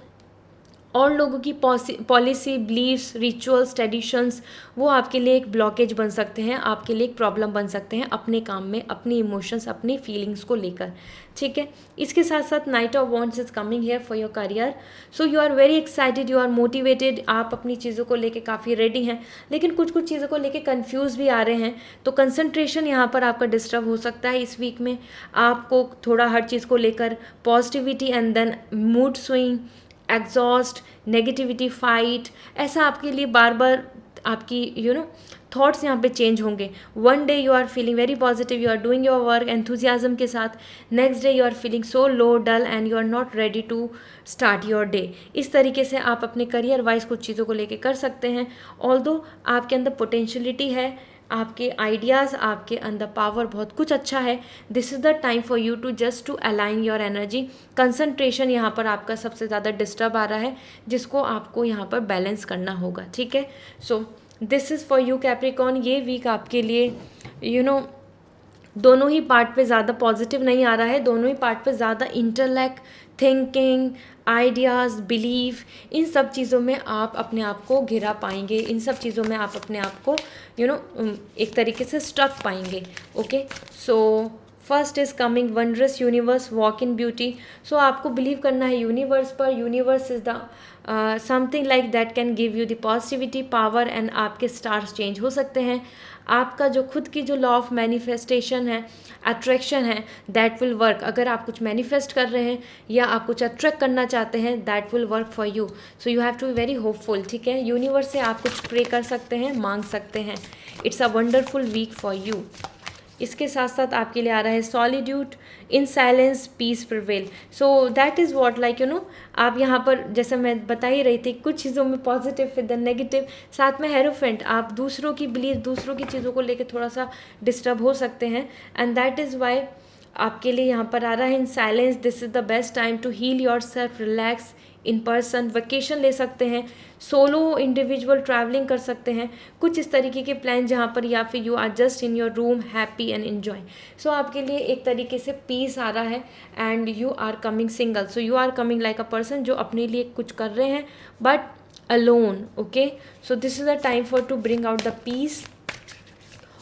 और लोगों की पॉलिसी, बिलीव्स, रिचुअल्स, ट्रेडिशंस वो आपके लिए एक ब्लॉकेज बन सकते हैं, आपके लिए एक प्रॉब्लम बन सकते हैं अपने काम में, अपनी इमोशंस, अपनी फीलिंग्स को लेकर, ठीक है। इसके साथ साथ knight of wands is coming here for your career. So you are very excited, you are motivated, आप अपनी चीज़ों को लेकर काफ़ी रेडी हैं, लेकिन कुछ कुछ चीज़ों को लेकर कन्फ्यूज़ भी आ रहे हैं। तो कंसंट्रेशन यहाँ पर आपका डिस्टर्ब हो सकता है इस वीक में। आपको थोड़ा हर चीज़ को लेकर positivity and then mood swing, exhaust, negativity, fight, ऐसा आपके लिए बार बार आपकी थॉट्स यहाँ पे चेंज होंगे। One day you are feeling very positive, you are doing your work enthusiasm के साथ, next day you are feeling so low, dull and you are not ready to start your day. इस तरीके से आप अपने career wise कुछ चीज़ों को लेके कर सकते हैं। ऑल्दो आपके अंदर पोटेंशियलिटी है, आपके आइडियाज़, आपके अंदर पावर, बहुत कुछ अच्छा है। This is the time for you to just to align your energy. Concentration यहाँ पर आपका सबसे ज़्यादा डिस्टर्ब आ रहा है, जिसको आपको यहाँ पर बैलेंस करना होगा, ठीक है। So this is for you Capricorn. ये वीक आपके लिए दोनों ही पार्ट पे ज़्यादा पॉजिटिव नहीं आ रहा है, दोनों ही पार्ट पे ज़्यादा इंटेलेक्ट, थिंकिंग, आइडियाज़, बिलीफ, इन सब चीज़ों में आप अपने आप को घिरा पाएंगे, इन सब चीज़ों में आप अपने आप को एक तरीके से स्टक पाएंगे। Okay, so first is coming wondrous universe, walk in beauty. So आपको बिलीव करना है यूनिवर्स पर। Universe is the something like that can give you the positivity, power and आपके स्टार्स चेंज हो सकते हैं। आपका जो खुद की जो लॉ ऑफ मैनिफेस्टेशन है, अट्रैक्शन है, दैट विल वर्क। अगर आप कुछ मैनिफेस्ट कर रहे हैं या आप कुछ अट्रैक्ट करना चाहते हैं, that will work for you. So you have to be very hopeful, ठीक है। यूनिवर्स से आप कुछ प्रे कर सकते हैं, मांग सकते हैं। It's a wonderful week for you. इसके साथ साथ आपके लिए आ रहा है solitude, in silence peace prevail. So that is what like आप यहाँ पर जैसे मैं बता ही रही थी, कुछ चीज़ों में पॉजिटिव फिर द नेगेटिव, साथ में हेरोफेंट, आप दूसरों की बिलीव, दूसरों की चीज़ों को लेकर थोड़ा सा डिस्टर्ब हो सकते हैं। एंड दैट इज़ वाई आपके लिए यहाँ पर आ रहा है in silence. This is the best time to heal yourself, relax, in person, vacation ले सकते हैं, सोलो इंडिविजुअल ट्रैवलिंग कर सकते हैं, कुछ इस तरीके के प्लान जहाँ पर, या फिर you are just in your room happy and enjoy. So आपके लिए एक तरीके से पीस आ रहा है and you are coming single. So you are coming like a person जो अपने लिए कुछ कर रहे हैं but alone. Okay, so this is the time for to bring out the peace,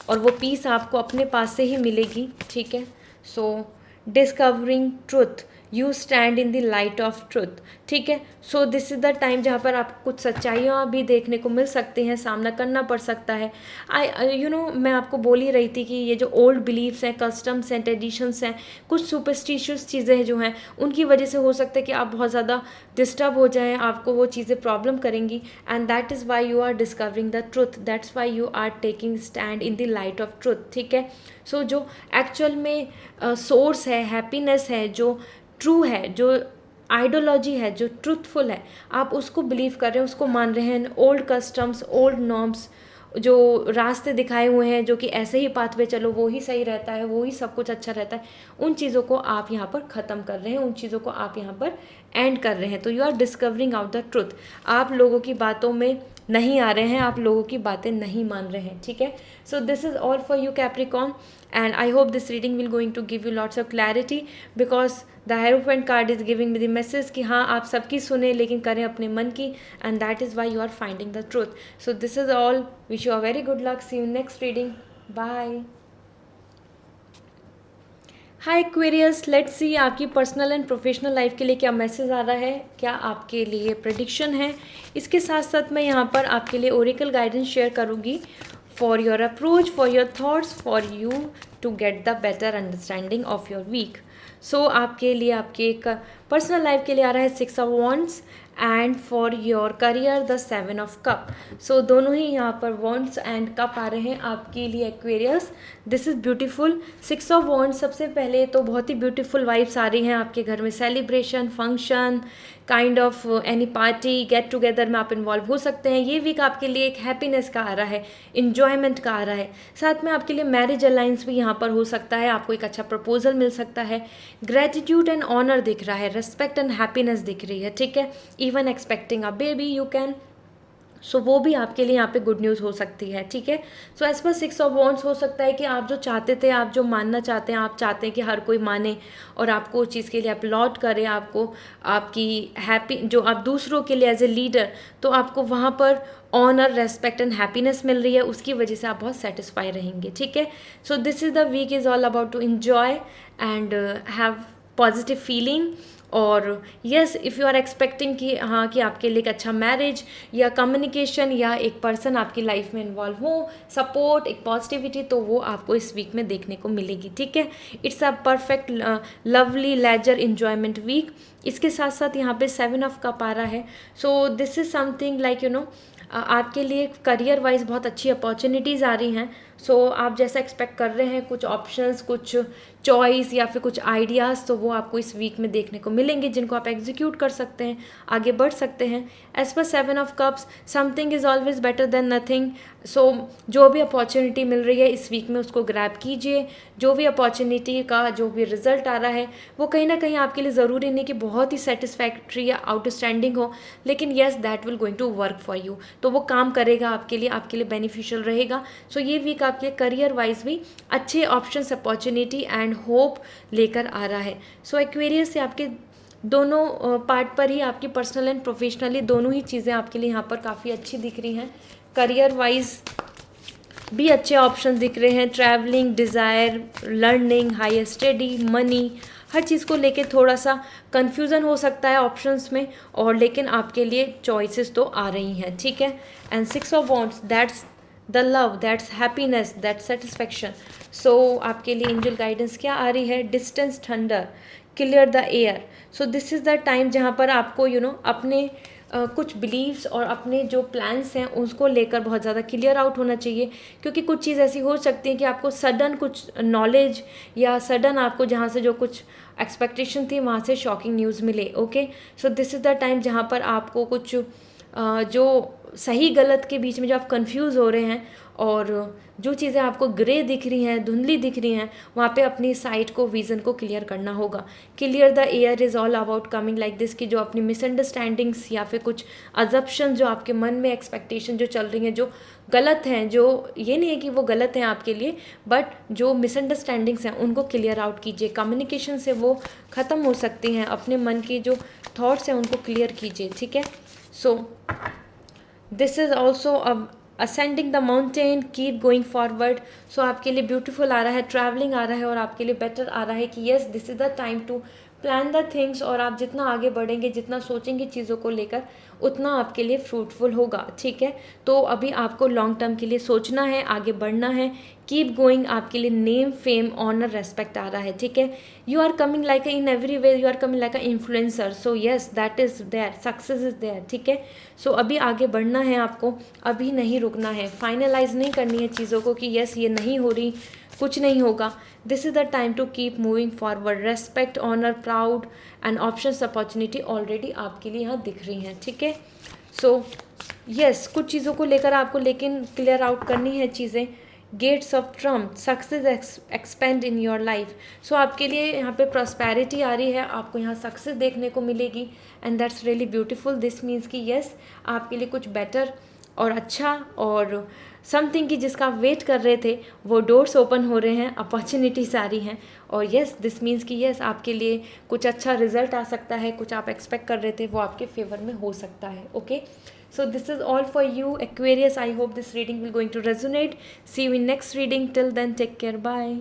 और वो पीस आपको अपने पास से ही मिलेगी, ठीक है। So discovering truth, you stand in the light of truth, ठीक है। So this is the time जहाँ पर आपको कुछ सच्चाइयाँ भी देखने को मिल सकती हैं, सामना करना पड़ सकता है। मैं आपको बोल ही रही थी कि ये जो ओल्ड बिलीव्स हैं, कस्टम्स हैं, ट्रेडिशंस हैं, कुछ सुपरस्टिशियस चीज़ें जो हैं, उनकी वजह से हो सकता है कि आप बहुत ज़्यादा डिस्टर्ब हो जाएं, आपको वो चीज़ें प्रॉब्लम करेंगी। And that is why you are discovering the truth, that's why you are taking stand in the light of truth, ठीक है। सो जो एक्चुअल में सोर्स है, हैप्पीनेस है, जो ट्रू है, जो आइडियोलॉजी है, जो ट्रूथफुल है, आप उसको बिलीव कर रहे हैं, उसको मान रहे हैं। ओल्ड कस्टम्स, ओल्ड नॉर्म्स, जो रास्ते दिखाए हुए हैं, जो कि ऐसे ही पाथ पे चलो वो ही सही रहता है, वो ही सब कुछ अच्छा रहता है, उन चीज़ों को आप यहाँ पर ख़त्म कर रहे हैं, उन चीज़ों को आप यहाँ पर एंड कर रहे हैं। तो you are discovering out the truth. आप लोगों की बातों में नहीं आ रहे हैं, आप लोगों की बातें नहीं मान रहे हैं, ठीक है। So this is all for you Capricorn, and I hope this reading will going to give you lots of clarity, because the Hierophant card is giving me the message कि हाँ आप सबकी सुने लेकिन करें अपने मन की, and that is why you are finding the truth. So this is all. Wish you a very good luck. See you next reading. Bye. Hi Aquarius, let's see आपकी पर्सनल एंड प्रोफेशनल लाइफ के लिए क्या message आ रहा है, क्या आपके लिए prediction है। इसके साथ साथ मैं यहाँ पर आपके लिए ओरेकल गाइडेंस शेयर करूँगी for your approach, for your thoughts, for you to get the better understanding of your week. So आपके लिए आपके एक पर्सनल लाइफ के लिए आ रहा है 6 of wands and for your career the 7 of cup. So दोनों ही यहाँ पर वॉन्ड्स एंड कप आ रहे हैं आपके लिए Aquarius. This is beautiful. 6 of wands, सबसे पहले तो बहुत ही ब्यूटीफुल वाइब्स आ रही हैं आपके घर में, celebration, function, kind of any party, get together में आप इन्वॉल्व हो सकते हैं। ये वीक आपके लिए एक हैप्पीनेस का आ रहा है, इन्जॉयमेंट का आ रहा है। साथ में आपके लिए मैरिज अलाइंस भी यहाँ पर हो सकता है, आपको एक अच्छा प्रपोजल मिल सकता है। ग्रेटिट्यूड एंड ऑनर दिख रहा है, रिस्पेक्ट एंड हैप्पीनेस दिख रही है, ठीक है। Even expecting a baby you can, so वो भी आपके लिए यहाँ पे गुड न्यूज़ हो सकती है, ठीक है। सो एज पर 6 ऑफ वॉन्ड्स हो सकता है कि आप जो चाहते थे, आप जो मानना चाहते हैं, आप चाहते हैं कि हर कोई माने और आपको उस चीज़ के लिए अपलॉड करे, आपको आपकी हैप्पी, जो आप दूसरों के लिए एज ए लीडर, तो आपको वहाँ पर ऑनर, रेस्पेक्ट एंड हैप्पीनेस मिल रही है, उसकी वजह से आप बहुत सेटिस्फाई रहेंगे, ठीक है। So this is the week is all about to enjoy and have positive feeling. और yes, if you are expecting कि हाँ कि आपके लिए एक अच्छा मैरिज या कम्युनिकेशन या एक पर्सन आपकी लाइफ में इन्वॉल्व हो, सपोर्ट, एक पॉजिटिविटी, तो वो आपको इस वीक में देखने को मिलेगी, ठीक है। It's a perfect lovely leisure enjoyment week. इसके साथ साथ यहाँ पे 7 ऑफ कप आ रहा है। So this is something like you know, आपके लिए करियर वाइज बहुत अच्छी अपॉर्चुनिटीज़ आ रही हैं। सो आप जैसा एक्सपेक्ट कर रहे हैं, कुछ ऑप्शंस, कुछ चॉइस या फिर कुछ आइडियाज़, तो वो आपको इस वीक में देखने को मिलेंगे, जिनको आप एग्जीक्यूट कर सकते हैं, आगे बढ़ सकते हैं। एज पर 7 of cups, something is always better than nothing. So जो भी अपॉर्चुनिटी मिल रही है इस वीक में, उसको ग्रैब कीजिए। जो भी अपॉर्चुनिटी का जो भी रिजल्ट आ रहा है, वो कहीं ना कहीं आपके लिए ज़रूरी नहीं कि बहुत ही सेटिस्फैक्ट्री या आउटस्टैंडिंग हो, लेकिन yes that will going to work for you, तो वो काम करेगा आपके लिए बेनिफिशियल रहेगा। सो ये वीक आपके करियर वाइज भी अच्छे ऑप्शंस, अपॉर्चुनिटी एंड होप लेकर आ रहा है। सो एक्वेरियस से आपके दोनों पार्ट पर ही, आपकी पर्सनल एंड प्रोफेशनली दोनों ही चीज़ें आपके लिए यहाँ पर काफ़ी अच्छी दिख रही हैं। करियर वाइज भी अच्छे ऑप्शन दिख रहे हैं, travelling, desire, learning, higher study, money, हर चीज़ को लेके थोड़ा सा कन्फ्यूज़न हो सकता है ऑप्शंस में, और लेकिन आपके लिए चॉइसेस तो आ रही हैं, ठीक है। And 6 of wands, that's the love, that's happiness, that's satisfaction. So आपके लिए एंजल गाइडेंस क्या आ रही है, distance thunder, clear the air. So this is the time जहाँ पर आपको यू नो अपने कुछ बिलीव्स और अपने जो प्लान्स हैं उसको लेकर बहुत ज़्यादा क्लियर आउट होना चाहिए, क्योंकि कुछ चीज़ ऐसी हो सकती है कि आपको सडन कुछ नॉलेज या सडन आपको जहाँ से जो कुछ एक्सपेक्टेशन थी वहाँ से शॉकिंग न्यूज़ मिले, okay. So this is the time जहाँ पर आपको कुछ जो सही गलत के बीच में जो आप कंफ्यूज हो रहे हैं, और जो चीज़ें आपको ग्रे दिख रही हैं, धुंधली दिख रही हैं, वहाँ पे अपनी साइट को, विज़न को क्लियर करना होगा। Clear the air is all about coming like this, कि जो अपनी मिसअंडरस्टैंडिंग्स या फिर कुछ अजप्शन जो आपके मन में, एक्सपेक्टेशन जो चल रही हैं, जो गलत हैं, जो ये नहीं है कि वो गलत हैं आपके लिए, बट जो मिसअंडरस्टैंडिंग्स हैं उनको क्लियर आउट कीजिए। कम्युनिकेशन से वो ख़त्म हो सकती हैं, अपने मन की जो थॉट्स हैं उनको क्लियर कीजिए, ठीक है। So this is also ascending the mountain, keep going forward. So आपके लिए ब्यूटीफुल आ रहा है, ट्रैवलिंग आ रहा है, और आपके लिए बेटर आ रहा है कि yes this is the time to plan the things. और आप जितना आगे बढ़ेंगे, जितना सोचेंगे चीज़ों को लेकर, उतना आपके लिए फ्रूटफुल होगा, ठीक है। तो अभी आपको लॉन्ग टर्म के लिए सोचना है, आगे बढ़ना है। कीप गोइंग आपके लिए नेम, फेम, ऑनर, रेस्पेक्ट आ रहा है, ठीक है। You are coming like in every way, you are coming like a influencer, so yes that is there, success is there, ठीक है। सो अभी आगे बढ़ना है आपको, अभी नहीं रुकना है, फाइनलाइज नहीं करनी है चीज़ों को कि येस ये नहीं हो रही, कुछ नहीं होगा। This is the time to keep moving forward. Respect, honour, proud and options, opportunity already आपके लिए यहाँ दिख रही हैं, ठीक है। सो यस, कुछ चीज़ों को लेकर आपको लेकिन क्लियर आउट करनी है चीज़ें। Gates of triumph, success expand in your life. So आपके लिए यहाँ पे प्रॉस्पेरिटी आ रही है, आपको यहाँ सक्सेस देखने को मिलेगी, and that's really beautiful. This means कि येस आपके लिए कुछ बेटर और अच्छा और समथिंग की जिसका आप वेट कर रहे थे, वो डोर्स ओपन हो रहे हैं, अपॉर्चुनिटीज आ रही हैं। और येस दिस मीन्स कि येस आपके लिए कुछ अच्छा रिजल्ट आ सकता है, कुछ आप एक्सपेक्ट कर रहे थे वो आपके फेवर में हो सकता है, okay. So this is all for you, Aquarius. I hope this reading will going to resonate. See you in next reading. Till then, take care. Bye.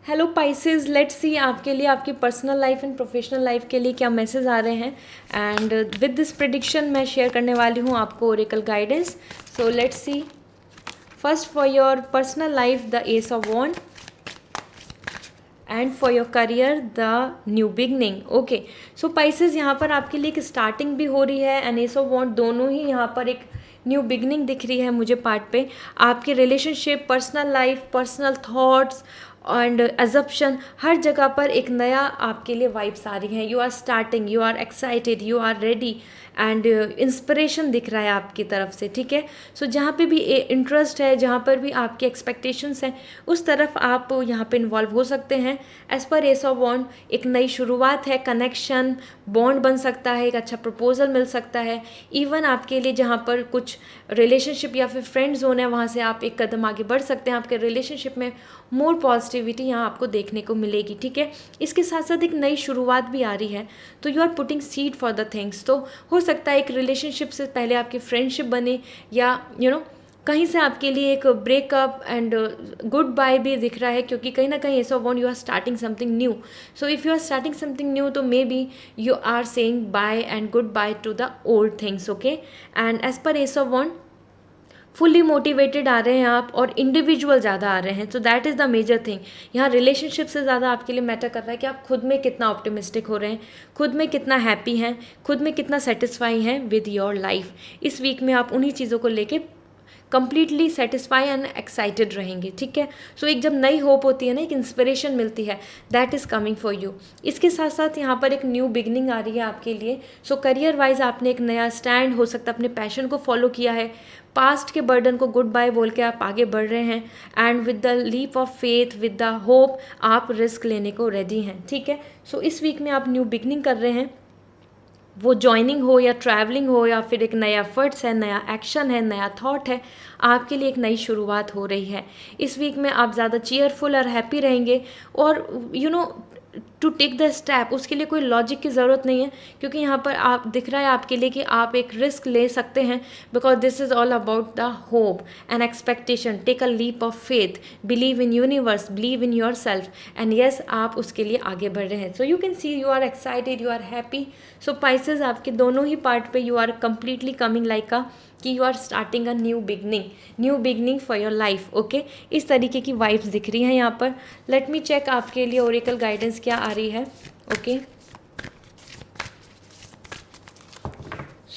Hello Pisces, let's see आपके लिए आपकी personal life and professional life के लिए क्या message आ रहे हैं. And with this prediction मैं शेयर करने वाली हूँ आपको oracle guidance. So let's see. First for your personal life the ace of wand, and for your career the new beginning. Okay, so Pisces यहाँ पर आपके लिए एक स्टार्टिंग भी हो रही है एंड एस ऑफ वॉन्ड, दोनों ही यहाँ पर एक न्यू बिगनिंग दिख रही है मुझे पार्ट पे. आपके relationship, personal life, personal thoughts and assumption, हर जगह पर एक नया आपके लिए वाइब्स आ रही हैं. You are starting, you are excited, you are ready and inspiration दिख रहा है आपकी तरफ से. ठीक है, सो जहाँ पे भी इंटरेस्ट है, जहाँ पर भी आपके एक्सपेक्टेशंस हैं, उस तरफ आप यहाँ पे इन्वॉल्व हो सकते हैं. एज पर एस ऑफ वॉन्ड एक नई शुरुआत है, कनेक्शन, बॉन्ड बन सकता है, एक अच्छा प्रपोजल मिल सकता है. इवन आपके लिए जहाँ पर कुछ रिलेशनशिप या फिर फ्रेंड जोन है, वहाँ से आप एक कदम आगे बढ़ सकते हैं. आपके रिलेशनशिप में मोर पॉजिटिविटी यहाँ आपको देखने को मिलेगी. ठीक है, इसके साथ साथ एक नई शुरुआत भी आ रही है. तो you are putting seed for the things. तो हो सकता है एक रिलेशनशिप से पहले आपकी फ्रेंडशिप बने, या कहीं से आपके लिए एक ब्रेकअप एंड गुड बाय भी दिख रहा है, क्योंकि कहीं ना कहीं ऐसा want you are starting something new. So if you are starting something new, तो maybe you are saying bye and good bye to the old things. Okay, and as पर ऐसा वॉन्ट फुल्ली मोटिवेटेड आ रहे हैं आप, और individual ज़्यादा आ रहे हैं. So that is the major thing. यहाँ रिलेशनशिप से ज़्यादा आपके लिए मैटर कर रहा है कि आप खुद में कितना ऑप्टिमिस्टिक हो रहे हैं, खुद में कितना हैप्पी हैं, खुद में कितना सेटिस्फाई हैं विद योर लाइफ. इस वीक में आप उन्हीं चीज़ों को लेके कंप्लीटली सेटिस्फाई एंड एक्साइटेड रहेंगे. ठीक है, सो एक जब नई होप होती है ना, एक इंस्पिरेशन मिलती है, that is coming for you. इसके साथ साथ यहाँ पर एक न्यू बिगनिंग आ रही है आपके लिए. सो करियर वाइज आपने एक नया स्टैंड, हो सकता है अपने पैशन को फॉलो किया है, पास्ट के बर्डन को गुड बाय बोल के आप आगे बढ़ रहे हैं, and with the leap of faith, with the hope, आप रिस्क लेने को रेडी हैं. ठीक है, सो इस वीक में आप न्यू बिगनिंग कर रहे हैं. वो जॉइनिंग हो या ट्रैवलिंग हो या फिर एक नया एफर्ट्स है, नया एक्शन है, नया थॉट है, आपके लिए एक नई शुरुआत हो रही है. इस वीक में आप ज़्यादा चीयरफुल और हैप्पी रहेंगे. और टू टेक द स्टेप, उसके लिए कोई लॉजिक की ज़रूरत नहीं है, क्योंकि यहाँ पर आप दिख रहा है आपके लिए कि आप एक रिस्क ले सकते हैं, because this is all about the hope and expectation. Take a leap of faith, believe in universe, believe in your self, and yes, आप उसके लिए आगे बढ़ रहे हैं. So you can see you are excited, you are happy. So Pisces, आपके दोनों ही पार्ट पे you are completely coming like a कि you are starting a new beginning for your life. Okay, इस तरीके की वाइब्स दिख रही हैं यहाँ पर. लेट मी चेक आपके लिए ओरेकल गाइडेंस क्या आ रही है. Okay,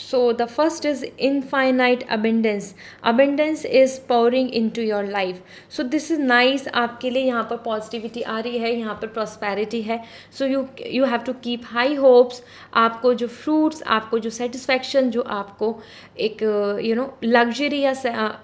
so the first is infinite abundance. Abundance is pouring into your life. So this is nice. आपके लिए यहाँ पर पॉजिटिविटी आ रही है, यहाँ पर प्रॉस्पेरिटी है. So you have to keep high hopes. आपको जो फ्रूट्स, आपको जो सेटिस्फैक्शन, जो आपको एक लग्जरी या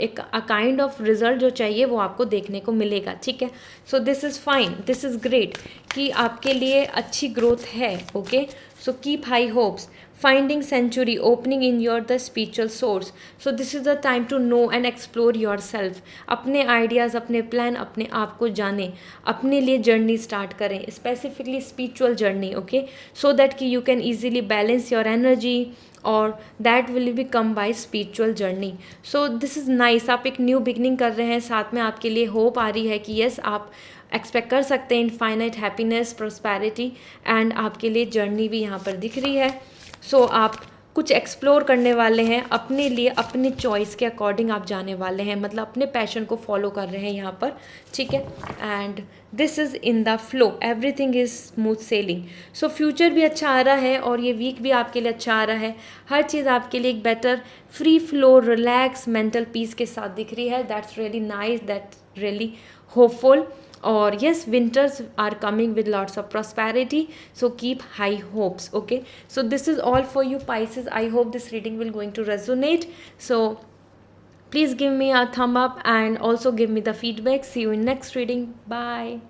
एक काइंड ऑफ रिजल्ट जो चाहिए, वो आपको देखने को मिलेगा. ठीक है, so this is fine, this is great कि आपके लिए अच्छी ग्रोथ है. Okay, so keep high hopes. Finding sanctuary, opening in your the spiritual source. So this is the time to know and explore yourself. अपने ideas, अपने plan, अपने आप को जाने, अपने लिए जर्नी स्टार्ट करें, specifically spiritual journey. Okay, so that कि you can easily balance your energy, और that will be come by spiritual journey. So this is nice. आप एक न्यू बिगनिंग कर रहे हैं, साथ में आपके लिए होप आ रही है कि येस, आप एक्सपेक्ट कर सकते हैं इनफाइनाइट हैप्पीनेस, प्रॉस्पेरिटी, एंड आपके लिए जर्नी भी यहाँ पर दिख रही है. सो आप कुछ एक्सप्लोर करने वाले हैं अपने लिए, अपने चॉइस के अकॉर्डिंग आप जाने वाले हैं, मतलब अपने पैशन को फॉलो कर रहे हैं यहाँ पर. ठीक है, and this is in the flow, everything is smooth sailing. So future भी अच्छा आ रहा है, और ये वीक भी आपके लिए अच्छा आ रहा है. हर चीज़ आपके लिए एक better free flow, relax, mental peace के साथ दिख रही है. That's really nice, that's really hopeful. और yes, winters are coming with lots of prosperity, so keep high hopes. Okay, so this is all for you Pisces. I hope this reading will going to resonate. So please give me a thumb up and also give me the feedback. See you in next reading. Bye.